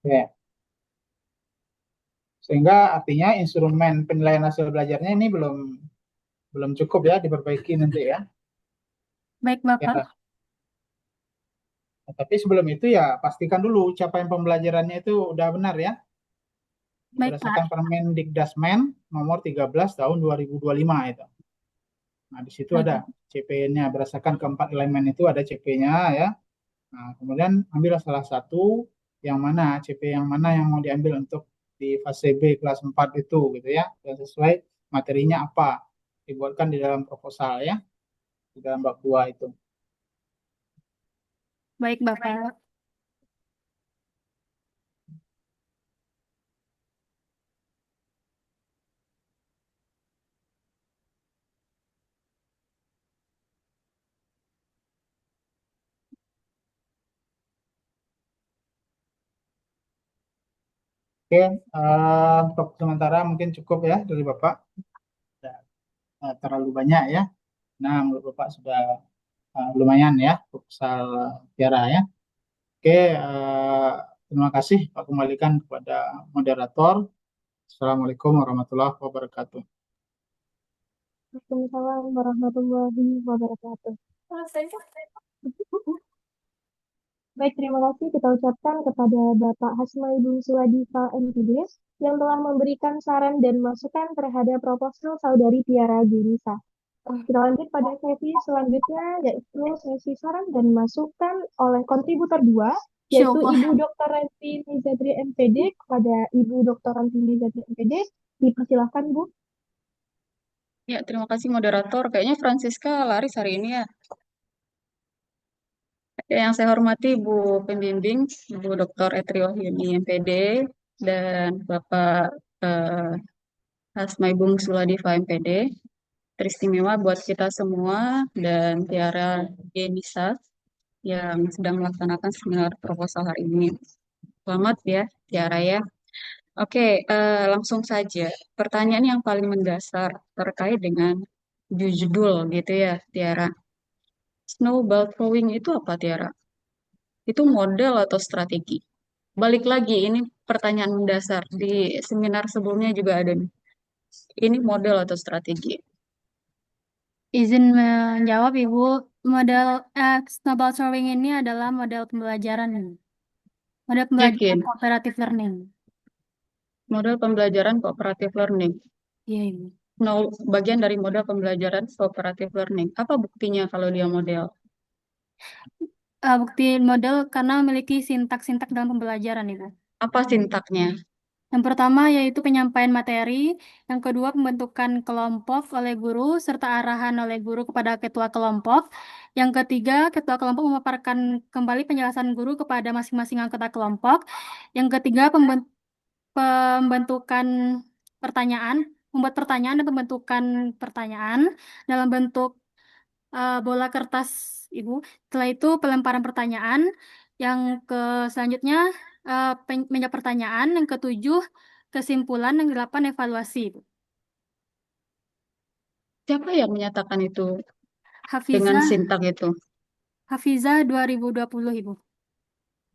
Ya. Sehingga artinya instrumen penilaian hasil belajarnya ini belum cukup ya, diperbaiki nanti ya. Baik, Bapak. Ya. Tapi sebelum itu ya pastikan dulu capaian pembelajarannya itu udah benar ya. Baik, Berdasarkan Pak. Permendikdasmen nomor 13 tahun 2025 itu. Nah, di situ ada CP-nya berdasarkan keempat elemen itu ada CP-nya ya. Nah, kemudian ambil salah satu yang mana CP yang mana yang mau diambil untuk di fase B kelas 4 itu gitu ya. Dan sesuai materinya apa dibuatkan di dalam proposal ya. Di dalam bab 2 itu. Baik, Bapak. Oke, untuk sementara mungkin cukup ya dari Bapak. Tidak terlalu banyak ya. Nah, menurut Bapak sudah lumayan ya proposal Tiara ya. Oke, terima kasih Pak kembalikan kepada moderator. Assalamualaikum warahmatullahi wabarakatuh. Waalaikumsalam warahmatullahi wabarakatuh. Baik, terima kasih kita ucapkan kepada Bapak Hasmaibun Suwadika MPDS yang telah memberikan saran dan masukan terhadap proposal Saudari Tiara Junisa. Kita lanjut pada sesi selanjutnya, yaitu sesi saran dan masukan oleh kontributor 2, yaitu Insyaallah. Ibu Dr. Renti Nizadri MPD. Kepada Ibu Dr. Renti Nizadri MPD, dipersilahkan Bu. Ya, terima kasih moderator. Kayaknya Francisca laris hari ini ya. Yang saya hormati Bu Pembimbing, Bu Dr. Etri Wahyuni MPD, dan Bapak Hasmai Bung Suladiva MPD. Teristimewa buat kita semua dan Tiara Genisa yang sedang melaksanakan seminar proposal hari ini. Selamat ya, Tiara ya. Oke, langsung saja. Pertanyaan yang paling mendasar terkait dengan judul gitu ya, Tiara. Snowball throwing itu apa, Tiara? Itu model atau strategi? Balik lagi, ini pertanyaan mendasar. Di seminar sebelumnya juga ada nih. Ini model atau strategi? Izin menjawab Ibu, model snowball throwing ini adalah model pembelajaran. Model pembelajaran Yakin? cooperative learning. Model pembelajaran cooperative learning. Iya, Ibu. Bagian dari model pembelajaran cooperative learning. Apa buktinya kalau dia model? Bukti model karena memiliki sintak-sintak dalam pembelajaran, Ibu. Apa sintaknya? Yang pertama yaitu penyampaian materi, yang kedua pembentukan kelompok oleh guru serta arahan oleh guru kepada ketua kelompok. Yang ketiga, ketua kelompok memaparkan kembali penjelasan guru kepada masing-masing anggota kelompok. Yang ketiga, pembentukan pertanyaan, membuat pertanyaan dan pembentukan pertanyaan dalam bentuk bola kertas, Ibu. Setelah itu pelemparan pertanyaan. Yang selanjutnya menjawab pertanyaan. Yang ketujuh kesimpulan. Yang delapan evaluasi, Ibu. Siapa yang menyatakan itu dengan Hafizah, sintak itu? Hafizah 2020, Ibu.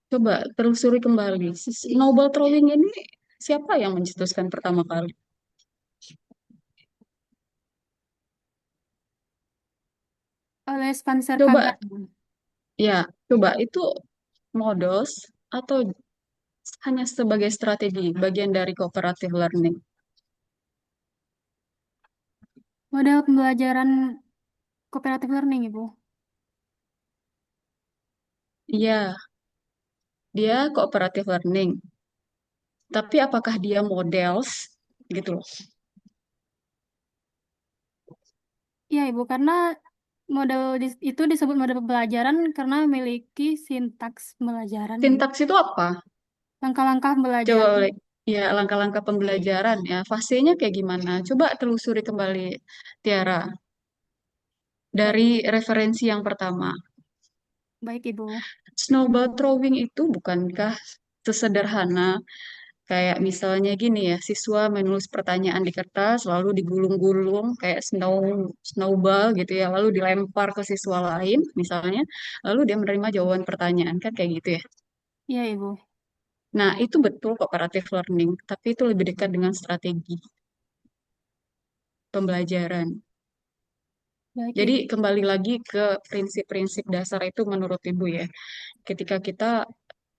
Coba telusuri kembali. Snowball throwing ini siapa yang mencetuskan pertama kali? Oleh Spencer Coba, Kagan, Ibu. ya, coba itu models atau hanya sebagai strategi, bagian dari cooperative learning? Model pembelajaran cooperative learning, Ibu. Iya, dia cooperative learning. Tapi apakah dia models? Gitu loh. Iya, Ibu, karena model itu disebut model pembelajaran karena memiliki sintaks pembelajaran, Ibu. Sintaks itu apa? Langkah-langkah Coba pembelajaran. boleh. Ya, langkah-langkah pembelajaran ya. Fasenya kayak gimana? Coba telusuri kembali, Tiara. Baik, Dari referensi yang pertama. baik, Ibu. Snowball throwing itu bukankah sesederhana kayak misalnya gini ya, siswa menulis pertanyaan di kertas lalu digulung-gulung kayak snowball gitu ya, lalu dilempar ke siswa lain misalnya, lalu dia menerima jawaban pertanyaan kan kayak gitu ya. Iya, Ibu. Nah, itu betul cooperative learning, tapi itu lebih dekat dengan strategi pembelajaran. Baik, Jadi Ibu. kembali lagi ke prinsip-prinsip dasar itu menurut Ibu ya. Ketika kita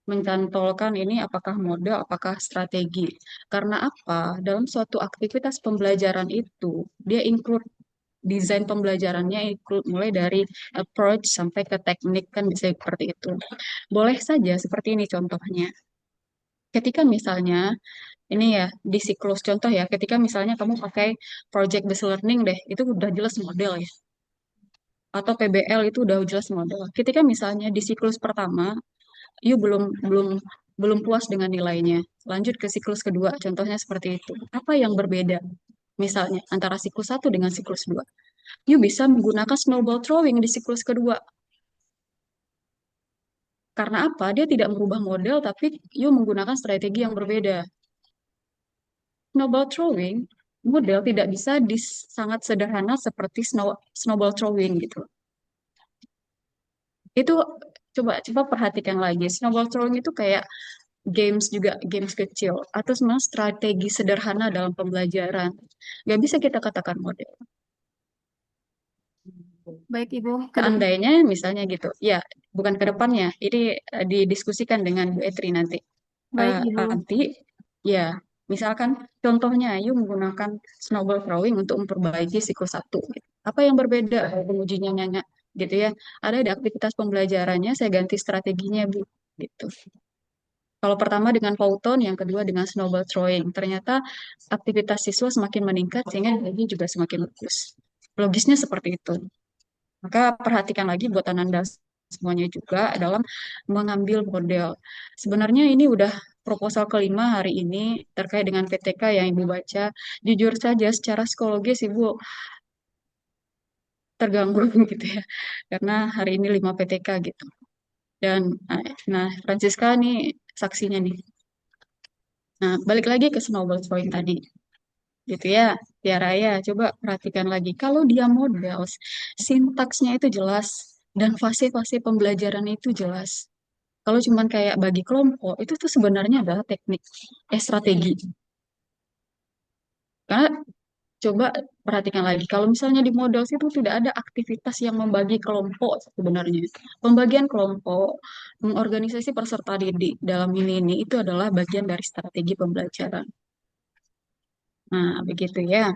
mencantolkan ini apakah model, apakah strategi. Karena apa? Dalam suatu aktivitas pembelajaran itu, dia include desain pembelajarannya include mulai dari approach sampai ke teknik kan bisa seperti itu. Boleh saja seperti ini contohnya. Ketika misalnya ini ya di siklus contoh ya, ketika misalnya kamu pakai project based learning deh, itu udah jelas model ya. Atau PBL itu udah jelas model. Ketika misalnya di siklus pertama you belum belum belum puas dengan nilainya. Lanjut ke siklus kedua, contohnya seperti itu. Apa yang berbeda? Misalnya antara siklus satu dengan siklus 2. You bisa menggunakan snowball throwing di siklus kedua. Karena apa? Dia tidak merubah model, tapi you menggunakan strategi yang berbeda. Snowball throwing, model tidak bisa sangat sederhana seperti snowball throwing gitu. Itu coba coba perhatikan lagi. Snowball throwing itu kayak games juga, games kecil atau sebenarnya strategi sederhana dalam pembelajaran. Gak bisa kita katakan model. Baik, Ibu. Seandainya misalnya gitu, ya bukan ke depannya, ini didiskusikan dengan Bu Etri nanti. Baik, Ibu. Nanti, ya misalkan contohnya, yuk menggunakan snowball throwing untuk memperbaiki siklus 1. Apa yang berbeda? Pengujinya nanya gitu ya. Ada di aktivitas pembelajarannya, saya ganti strateginya, Bu. Gitu. Kalau pertama dengan Pauton, yang kedua dengan snowball throwing. Ternyata aktivitas siswa semakin meningkat sehingga nilainya juga semakin bagus. Logisnya seperti itu. Maka perhatikan lagi buat Ananda semuanya juga dalam mengambil model. Sebenarnya ini udah proposal kelima hari ini terkait dengan PTK yang Ibu baca. Jujur saja secara psikologis Ibu terganggu gitu ya. Karena hari ini 5 PTK gitu. Dan nah Francisca nih saksinya nih. Nah, balik lagi ke snowball throwing tadi. Gitu ya, Tiara ya, coba perhatikan lagi. Kalau dia model, sintaksnya itu jelas dan fase-fase pembelajarannya itu jelas. Kalau cuman kayak bagi kelompok, itu tuh sebenarnya adalah teknik, strategi. Karena coba perhatikan lagi, kalau misalnya di model itu tidak ada aktivitas yang membagi kelompok sebenarnya. Pembagian kelompok, mengorganisasi peserta didik dalam ini itu adalah bagian dari strategi pembelajaran. Nah, begitu ya.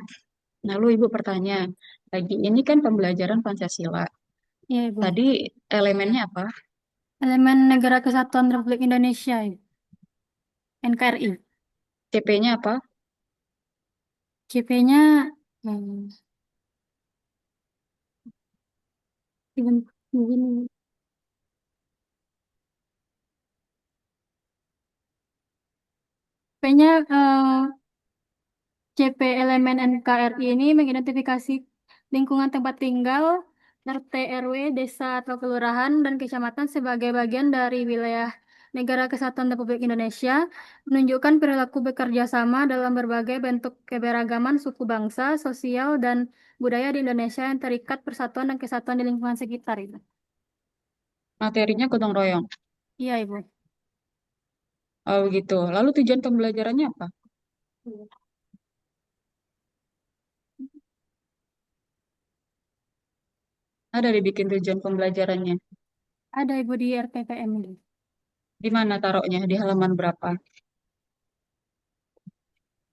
Lalu Ibu bertanya, lagi ini kan pembelajaran Pancasila. Iya, Ibu. Tadi elemennya apa? Elemen Negara Kesatuan Republik Indonesia, Ibu. NKRI. CP-nya apa? CP-nya hmm, begini. CP-nya CP elemen NKRI ini mengidentifikasi lingkungan tempat tinggal, RT, RW, desa atau kelurahan, dan kecamatan sebagai bagian dari wilayah Negara Kesatuan Republik Indonesia, menunjukkan perilaku bekerja sama dalam berbagai bentuk keberagaman suku bangsa, sosial, dan budaya di Indonesia yang terikat persatuan dan kesatuan di lingkungan sekitar itu. Materinya gotong royong. Iya, Ibu. Oh, begitu. Lalu tujuan pembelajarannya apa? Ada dibikin tujuan pembelajarannya. Ada, Ibu, di RPPM ini. Di mana taruhnya? Di halaman berapa?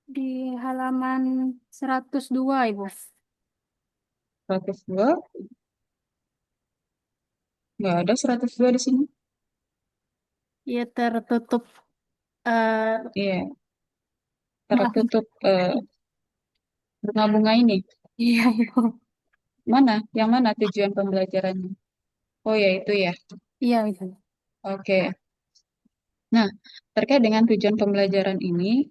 Di halaman 102, Ibu. 102? Nggak ada 102 di sini. Iya, tertutup. eh Iya, maaf. tertutup bunga-bunga ini. Iya, Ibu. Mana? Yang mana tujuan pembelajarannya? Oh ya, itu ya. Iya, Ibu. Oke. Nah, terkait dengan tujuan pembelajaran ini,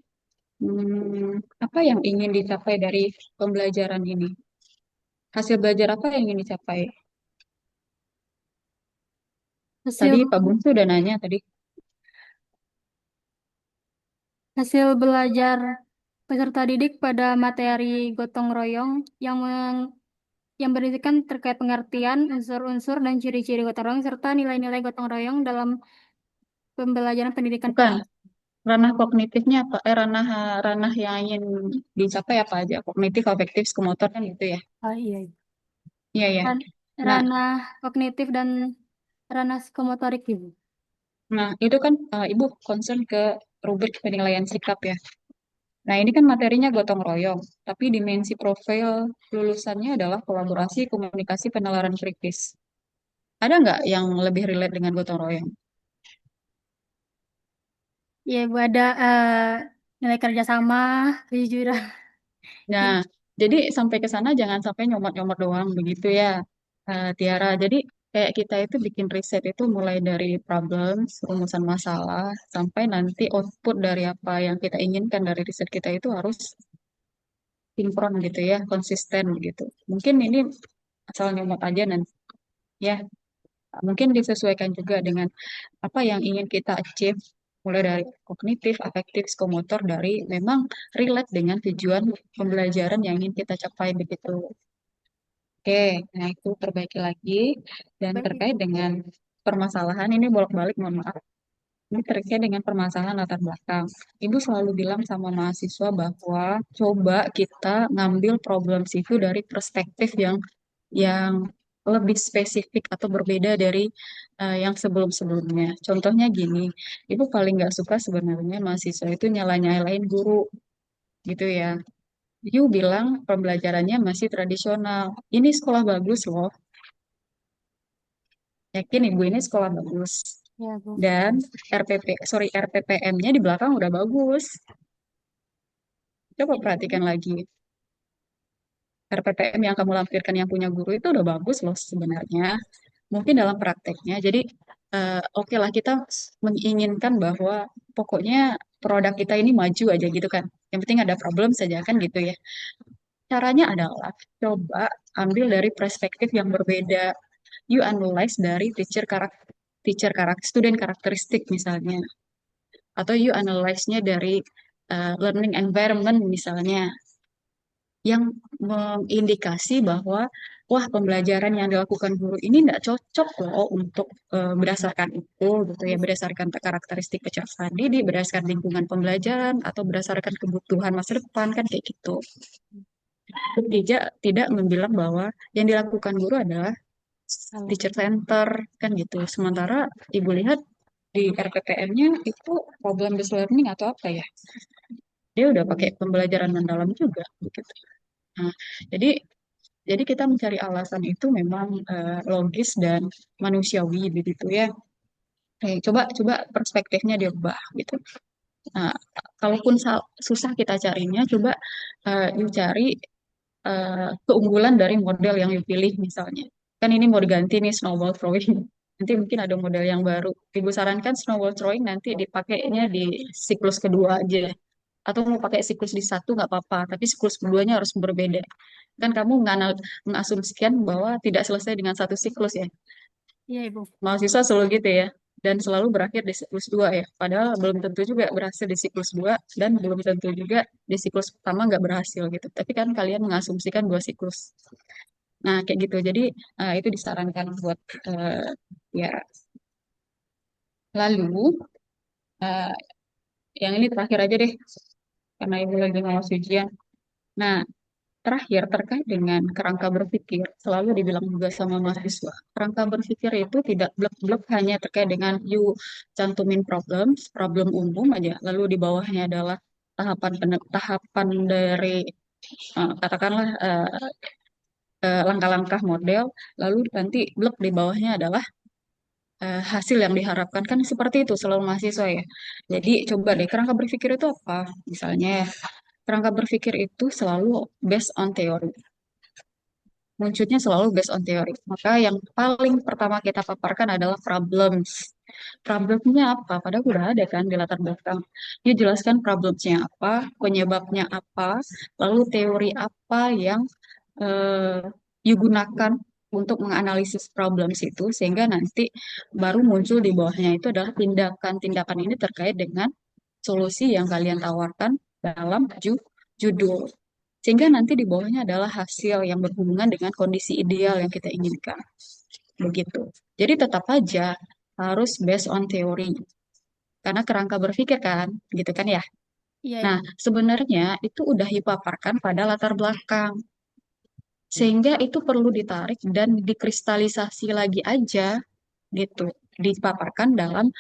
apa yang ingin dicapai dari pembelajaran ini? Hasil belajar apa yang ingin dicapai? Hasil Tadi Pak Bungsu udah nanya tadi. hasil belajar peserta didik pada materi gotong royong yang berisikan terkait pengertian unsur-unsur dan ciri-ciri gotong royong serta nilai-nilai gotong royong dalam pembelajaran pendidikan Bukan, ranah kognitifnya apa? Ranah ranah yang ingin dicapai apa aja? Kognitif, afektif, psikomotor kan gitu ya. Oh, iya. Iya ya. Ran- Nah, Ranah kognitif dan ranah psikomotorik, Ibu. nah itu kan Ibu concern ke rubrik penilaian sikap ya. Nah, ini kan materinya gotong royong, tapi dimensi profil lulusannya adalah kolaborasi, komunikasi, penalaran kritis. Ada nggak yang lebih relate dengan gotong royong? Iya, Ibu, ada nilai kerjasama, kejujuran. Nah, jadi sampai ke sana jangan sampai nyomot-nyomot doang begitu ya, Tiara. Jadi kayak kita itu bikin riset itu mulai dari problems, rumusan masalah, sampai nanti output dari apa yang kita inginkan dari riset kita itu harus sinkron gitu ya, konsisten gitu. Mungkin ini asal nyomot aja nanti ya, mungkin disesuaikan juga dengan apa yang ingin kita achieve mulai dari kognitif, afektif, psikomotor dari memang relate dengan tujuan pembelajaran yang ingin kita capai begitu. Oke, nah itu perbaiki lagi dan Baik, terkait Ibu. dengan permasalahan ini bolak-balik mohon maaf. Ini terkait dengan permasalahan latar belakang. Ibu selalu bilang sama mahasiswa bahwa coba kita ngambil problem itu dari perspektif yang lebih spesifik atau berbeda dari yang sebelum-sebelumnya. Contohnya gini, Ibu paling nggak suka sebenarnya mahasiswa itu nyala-nyalain guru gitu ya. You bilang pembelajarannya masih tradisional. Ini sekolah bagus loh. Yakin ibu ini sekolah bagus. Ya, Bu. Dan RPPM-nya di belakang udah bagus. Coba perhatikan lagi. RPPM yang kamu lampirkan yang punya guru itu udah bagus loh sebenarnya. Mungkin dalam prakteknya. Jadi oke lah kita menginginkan bahwa pokoknya produk kita ini maju aja gitu kan. Yang penting ada problem saja kan gitu ya. Caranya adalah coba ambil dari perspektif yang berbeda. You analyze dari teacher karakter, student karakteristik misalnya. Atau you analyze-nya dari learning environment misalnya. Yang mengindikasi bahwa wah pembelajaran yang dilakukan guru ini tidak cocok loh untuk berdasarkan itu gitu ya, berdasarkan karakteristik peserta didik, berdasarkan lingkungan pembelajaran atau berdasarkan kebutuhan masa depan kan kayak gitu. Tidak membilang bahwa yang dilakukan guru adalah teacher center kan gitu. Sementara ibu lihat di RPPM-nya itu problem based learning atau apa ya? Dia udah pakai pembelajaran mendalam juga gitu. Nah, jadi jadi kita mencari alasan itu memang logis dan manusiawi begitu ya. Coba coba perspektifnya diubah gitu. Nah, kalaupun susah kita carinya, coba you cari keunggulan dari model yang you pilih misalnya. Kan ini mau diganti nih snowball throwing. Nanti mungkin ada model yang baru. Ibu sarankan snowball throwing nanti dipakainya di siklus kedua aja. Atau mau pakai siklus di satu nggak apa-apa, tapi siklus keduanya harus berbeda. Kan kamu mengasumsikan bahwa tidak selesai dengan satu siklus ya. Iya, Ibu. Mahasiswa selalu gitu ya. Dan selalu berakhir di siklus 2 ya. Padahal belum tentu juga berhasil di siklus 2 dan belum tentu juga di siklus pertama nggak berhasil gitu. Tapi kan kalian mengasumsikan 2 siklus. Nah, kayak gitu. Jadi itu disarankan buat ya. Lalu eh, yang ini terakhir aja deh karena ibu lagi ngawas ujian. Nah, terakhir terkait dengan kerangka berpikir, selalu dibilang juga sama mahasiswa, kerangka berpikir itu tidak blok-blok hanya terkait dengan you cantumin problem umum aja, lalu di bawahnya adalah tahapan dari katakanlah langkah-langkah model, lalu nanti blok di bawahnya adalah hasil yang diharapkan kan seperti itu selalu mahasiswa ya. Jadi coba deh kerangka berpikir itu apa? Misalnya kerangka berpikir itu selalu based on teori. Munculnya selalu based on teori. Maka yang paling pertama kita paparkan adalah problems. Problemnya apa? Padahal udah ada kan di latar belakang. Dia jelaskan problemsnya apa, penyebabnya apa, lalu teori apa yang eh, digunakan untuk menganalisis problems itu, sehingga nanti baru muncul di bawahnya itu adalah tindakan-tindakan ini terkait dengan solusi yang kalian tawarkan dalam judul. Sehingga nanti di bawahnya adalah hasil yang berhubungan dengan kondisi ideal yang kita inginkan. Begitu. Jadi tetap aja harus based on teori. Karena kerangka berpikir kan, gitu kan ya. Iya, Nah, Ibu. sebenarnya itu udah dipaparkan pada latar belakang. Sehingga itu perlu ditarik dan dikristalisasi lagi aja, gitu. Dipaparkan dalam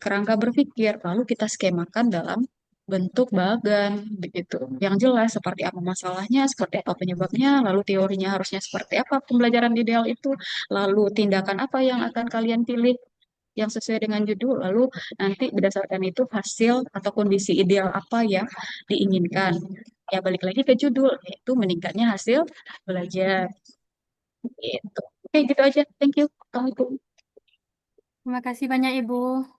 kerangka berpikir, lalu kita skemakan dalam bentuk bagan, begitu. Yang jelas seperti apa masalahnya, seperti apa penyebabnya, lalu teorinya harusnya seperti apa pembelajaran ideal itu, lalu tindakan apa yang akan kalian pilih yang sesuai dengan judul, lalu nanti berdasarkan itu hasil atau kondisi ideal apa yang diinginkan. Ya balik lagi ke judul, yaitu meningkatnya hasil belajar. Gitu. Oke, gitu aja. Thank you. Assalamualaikum. Terima kasih banyak, Ibu.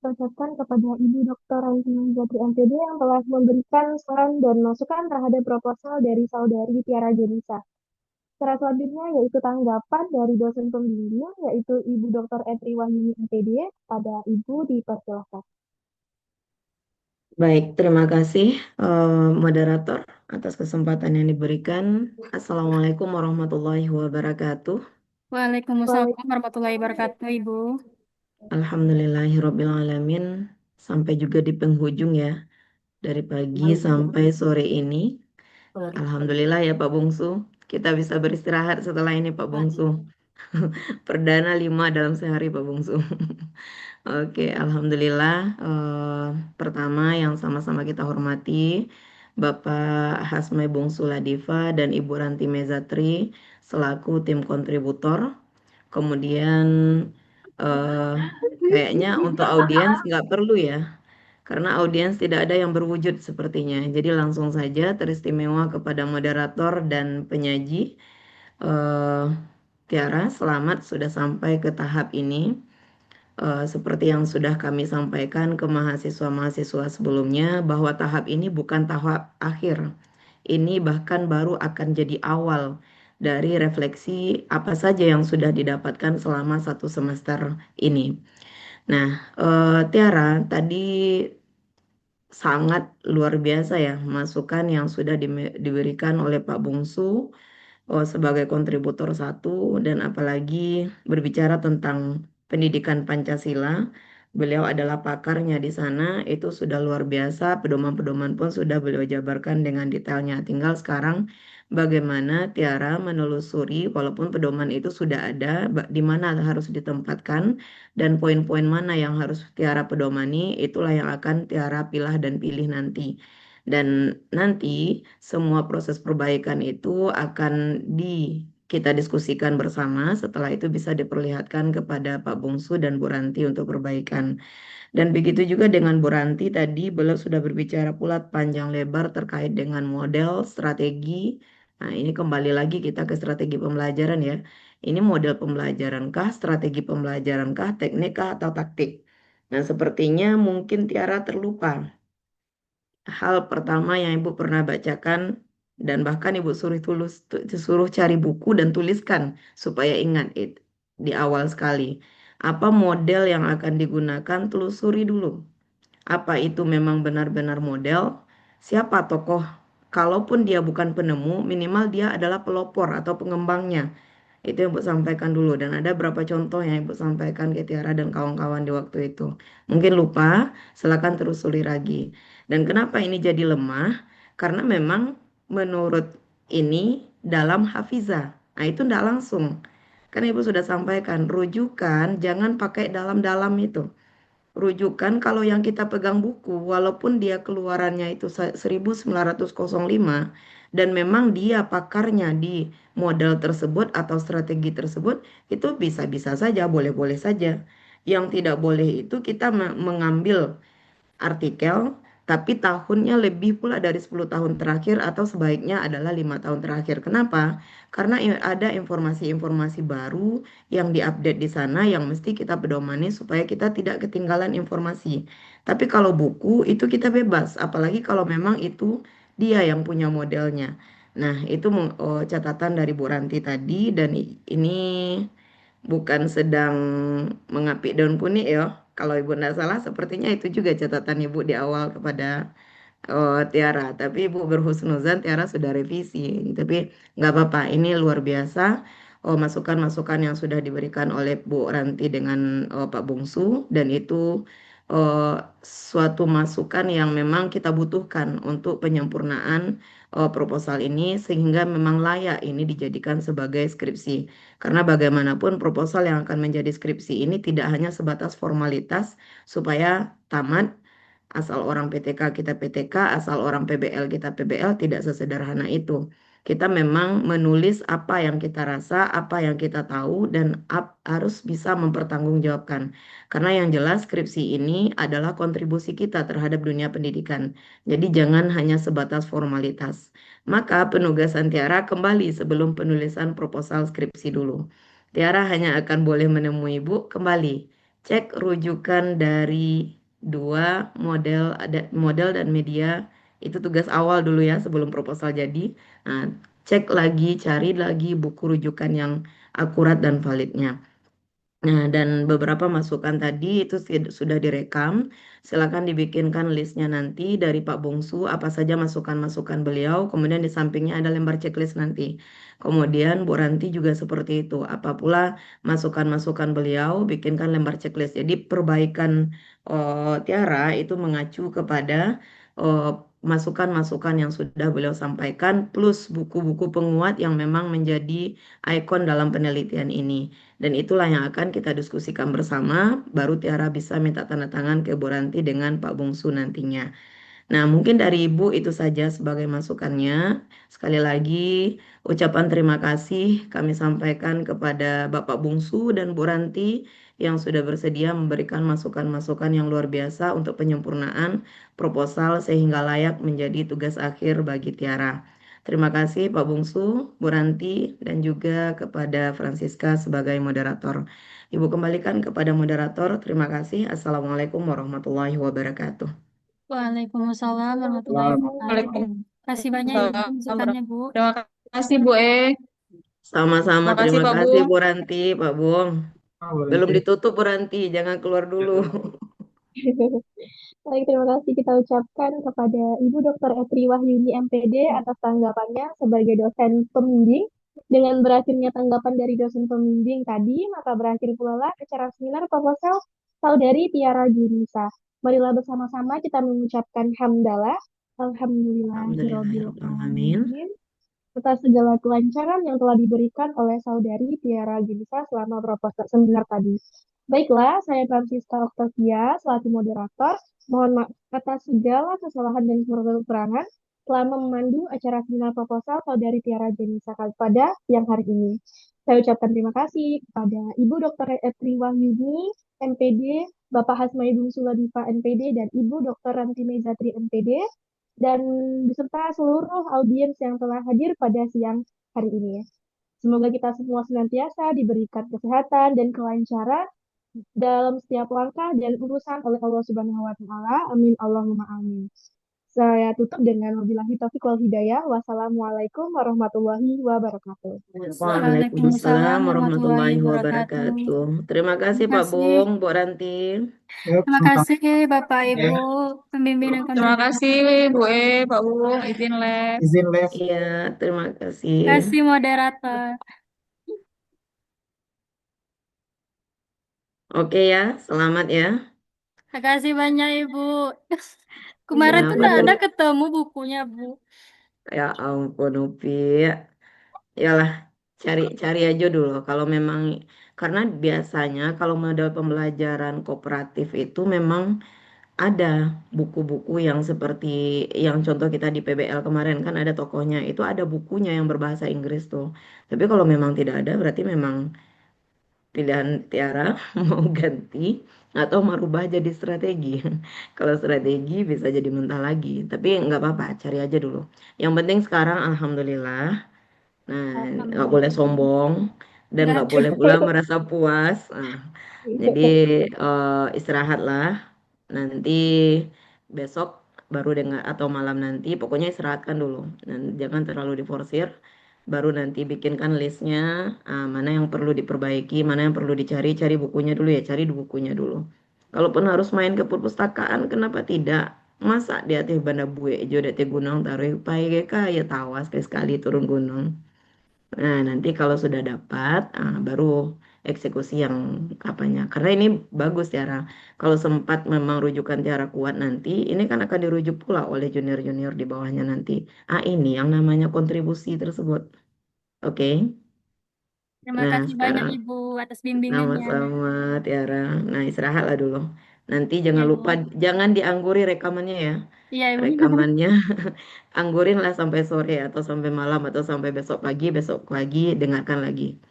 Ucapkan kepada Ibu Dr. Raisya Zatri MPD yang telah memberikan saran dan masukan terhadap proposal dari saudari Tiara Jenisa. Secara selanjutnya yaitu tanggapan dari dosen pembimbing yaitu Ibu Dr. Etri Wahyuni MPD. Pada Ibu dipersilakan. Baik, terima kasih moderator atas kesempatan yang diberikan. Assalamualaikum warahmatullahi wabarakatuh. Waalaikumsalam warahmatullahi wabarakatuh, Ibu. Alhamdulillahirrabbilalamin. Sampai juga di penghujung ya. Dari pagi sampai sore ini. Alhamdulillah ya Pak Bungsu. Kita bisa beristirahat setelah ini Pak Bungsu. Perdana 5 dalam sehari Pak Bungsu. Oke, Alhamdulillah. Pertama yang sama-sama kita hormati Bapak Hasmai Bungsu Ladifa dan Ibu Ranti Mezatri selaku tim kontributor. Kemudian eh, kayaknya untuk audiens nggak perlu ya, karena audiens tidak ada yang berwujud sepertinya. Jadi langsung saja teristimewa kepada moderator dan penyaji. Eh, Tiara, selamat sudah sampai ke tahap ini. Seperti yang sudah kami sampaikan ke mahasiswa-mahasiswa sebelumnya, bahwa tahap ini bukan tahap akhir. Ini bahkan baru akan jadi awal dari refleksi apa saja yang sudah didapatkan selama 1 semester ini. Nah, Tiara, tadi sangat luar biasa ya masukan yang sudah diberikan oleh Pak Bungsu sebagai kontributor 1, dan apalagi berbicara tentang pendidikan Pancasila. Beliau adalah pakarnya di sana, itu sudah luar biasa. Pedoman-pedoman pun sudah beliau jabarkan dengan detailnya. Tinggal sekarang bagaimana Tiara menelusuri, walaupun pedoman itu sudah ada, di mana harus ditempatkan dan poin-poin mana yang harus Tiara pedomani, itulah yang akan Tiara pilah dan pilih nanti. Dan nanti semua proses perbaikan itu akan kita diskusikan bersama. Setelah itu bisa diperlihatkan kepada Pak Bungsu dan Bu Ranti untuk perbaikan. Dan begitu juga dengan Bu Ranti tadi, beliau sudah berbicara pula panjang lebar terkait dengan model, strategi. Nah, ini kembali lagi kita ke strategi pembelajaran ya. Ini model pembelajaran kah, strategi pembelajaran kah, teknik kah, atau taktik? Nah, sepertinya mungkin Tiara terlupa hal pertama yang Ibu pernah bacakan, dan bahkan Ibu suruh cari buku dan tuliskan supaya ingat di awal sekali. Apa model yang akan digunakan, telusuri dulu. Apa itu memang benar-benar model? Siapa tokoh? Kalaupun dia bukan penemu, minimal dia adalah pelopor atau pengembangnya. Itu yang Ibu sampaikan dulu, dan ada beberapa contoh yang Ibu sampaikan ke Tiara dan kawan-kawan di waktu itu. Mungkin lupa, silakan telusuri lagi. Dan kenapa ini jadi lemah? Karena memang menurut ini dalam hafizah. Nah, itu tidak langsung. Kan Ibu sudah sampaikan, rujukan jangan pakai dalam-dalam itu. Rujukan kalau yang kita pegang buku, walaupun dia keluarannya itu 1905, dan memang dia pakarnya di model tersebut atau strategi tersebut, itu bisa-bisa saja, boleh-boleh saja. Yang tidak boleh itu kita mengambil artikel, tapi tahunnya lebih pula dari 10 tahun terakhir, atau sebaiknya adalah 5 tahun terakhir. Kenapa? Karena ada informasi-informasi baru yang diupdate di sana yang mesti kita pedomani supaya kita tidak ketinggalan informasi. Tapi kalau buku itu kita bebas, apalagi kalau memang itu dia yang punya modelnya. Nah, itu catatan dari Bu Ranti tadi, dan ini bukan sedang mengapik daun kunyit ya. Kalau Ibu tidak salah, sepertinya itu juga catatan Ibu di awal kepada Tiara. Tapi Ibu berhusnuzan Tiara sudah revisi. Tapi nggak apa-apa, ini luar biasa. Masukan-masukan yang sudah diberikan oleh Bu Ranti dengan Pak Bungsu, dan itu suatu masukan yang memang kita butuhkan untuk penyempurnaan proposal ini, sehingga memang layak ini dijadikan sebagai skripsi. Karena bagaimanapun proposal yang akan menjadi skripsi ini tidak hanya sebatas formalitas supaya tamat, asal orang PTK kita PTK, asal orang PBL kita PBL, tidak sesederhana itu. Kita memang menulis apa yang kita rasa, apa yang kita tahu, dan harus bisa mempertanggungjawabkan. Karena yang jelas skripsi ini adalah kontribusi kita terhadap dunia pendidikan. Jadi jangan hanya sebatas formalitas. Maka penugasan Tiara kembali sebelum penulisan proposal skripsi dulu. Tiara hanya akan boleh menemui Ibu kembali. Cek rujukan dari 2 model dan media. Itu tugas awal dulu ya sebelum proposal jadi. Nah, cek lagi, cari lagi buku rujukan yang akurat dan validnya. Nah, dan beberapa masukan tadi itu sudah direkam. Silakan dibikinkan listnya nanti dari Pak Bungsu, apa saja masukan-masukan beliau. Kemudian di sampingnya ada lembar checklist nanti. Kemudian Bu Ranti juga seperti itu. Apa pula masukan-masukan beliau, bikinkan lembar checklist. Jadi perbaikan Tiara itu mengacu kepada masukan-masukan yang sudah beliau sampaikan plus buku-buku penguat yang memang menjadi ikon dalam penelitian ini. Dan itulah yang akan kita diskusikan bersama, baru Tiara bisa minta tanda tangan ke Bu Ranti dengan Pak Bungsu nantinya. Nah, mungkin dari Ibu itu saja sebagai masukannya. Sekali lagi, ucapan terima kasih kami sampaikan kepada Bapak Bungsu dan Bu Ranti yang sudah bersedia memberikan masukan-masukan yang luar biasa untuk penyempurnaan proposal sehingga layak menjadi tugas akhir bagi Tiara. Terima kasih Pak Bungsu, Bu Ranti, dan juga kepada Francisca sebagai moderator. Ibu kembalikan kepada moderator. Terima kasih. Assalamualaikum warahmatullahi wabarakatuh. Waalaikumsalam warahmatullahi wabarakatuh. Waalaikumsalam. Kasih banyak Ibu masukannya, Bu. Terima kasih Bu Sama-sama, Terima kasih terima Pak kasih Bung. Bu Ranti, Pak Bung. Oh, Bu Belum Ranti. ditutup Bu Ranti, jangan keluar dulu. Baik, terima kasih kita ucapkan kepada Ibu Dr. Etri Wahyuni MPD atas tanggapannya sebagai dosen pembimbing. Dengan berakhirnya tanggapan dari dosen pembimbing tadi, maka berakhir pula lah acara seminar proposal Saudari Tiara Junisa. Marilah bersama-sama kita mengucapkan hamdalah, alhamdulillahirabbil Alhamdulillahirrahmanirrahim. alamin atas segala kelancaran yang telah diberikan oleh Saudari Tiara Junisa selama proposal seminar tadi. Baiklah, saya Francisca Octavia selaku moderator. Mohon maaf atas segala kesalahan dan kekurangan selama memandu acara seminar proposal Saudari Tiara Junisa pada siang hari ini. Saya ucapkan terima kasih kepada Ibu Dr. Etri Wahyuni, MPD, Bapak Hasmai Bungsu Ladifa, MPD, dan Ibu Dr. Ranti Mezatri, MPD, dan beserta seluruh audiens yang telah hadir pada siang hari ini. Semoga kita semua senantiasa diberikan kesehatan dan kelancaran dalam setiap langkah dan urusan oleh Allah Subhanahu wa taala. Amin Allahumma amin. Saya tutup dengan wabillahi taufiq wal hidayah. Wassalamualaikum warahmatullahi wabarakatuh. Waalaikumsalam warahmatullahi wabarakatuh. Terima kasih Terima Pak kasih. Bung, Bu Ranti. Yuk, Terima sama-sama. kasih Bapak Ibu pembimbing dan Terima kontributor. kasih Bu Pak Bung, izin les. Izin les. Iya, terima kasih. Terima kasih moderator. Oke ya, selamat ya. Terima kasih banyak Ibu. Kemarin tuh Kenapa nggak ada tuh? ketemu bukunya, Bu. Ya ampun Upi. Yalah, cari aja dulu. Kalau memang, karena biasanya kalau model pembelajaran kooperatif itu memang ada buku-buku yang seperti yang contoh kita di PBL kemarin kan ada tokohnya, itu ada bukunya yang berbahasa Inggris tuh. Tapi kalau memang tidak ada, berarti memang pilihan Tiara mau ganti atau merubah jadi strategi. Kalau strategi bisa jadi mentah lagi, tapi nggak apa-apa, cari aja dulu. Yang penting sekarang alhamdulillah. Nah, nggak boleh Alhamdulillah. sombong dan Nggak nggak ada. boleh pula merasa puas. Nah, jadi istirahatlah. Nanti besok baru dengar atau malam nanti, pokoknya istirahatkan dulu. Dan jangan terlalu diforsir. Baru nanti bikinkan listnya, mana yang perlu diperbaiki, mana yang perlu dicari, cari bukunya dulu ya, cari di bukunya dulu. Kalaupun harus main ke perpustakaan, kenapa tidak? Masa di atas banda bue, jo di gunung taruh pai ya tawas sekali turun gunung. Nah, nanti kalau sudah dapat, baru eksekusi yang apanya. Karena ini bagus Tiara. Kalau sempat memang rujukan Tiara kuat nanti, ini kan akan dirujuk pula oleh junior-junior di bawahnya nanti. Ini yang namanya kontribusi tersebut. Oke. Terima Nah, kasih banyak sekarang Ibu atas bimbingannya. sama-sama Tiara. Nah, istirahatlah dulu. Nanti Iya, jangan Ibu. lupa, jangan diangguri rekamannya ya. Iya, Ibu. Rekamannya anggurin lah sampai sore atau sampai malam atau sampai besok pagi dengarkan lagi.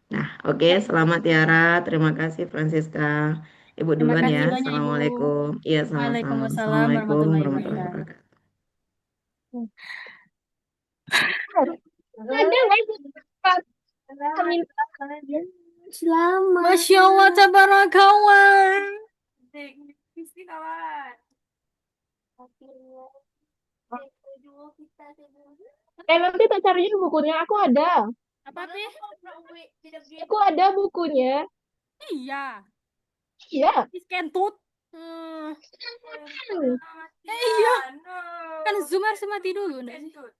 Nah, oke, Ya, selamat Tiara. Terima kasih Francisca. Ibu terima duluan ya. kasih banyak Ibu. Assalamualaikum. Iya, sama-sama. Waalaikumsalam Assalamualaikum warahmatullahi warahmatullahi wabarakatuh. Ada. Selamat. Masya Allah, tabarakallah. Nanti tak cariin bukunya, aku ada. Apa sih? Aku ada bukunya. Iya. Iya. Kentut. Iya. Kan Zoom harus mati dulu, enggak sih?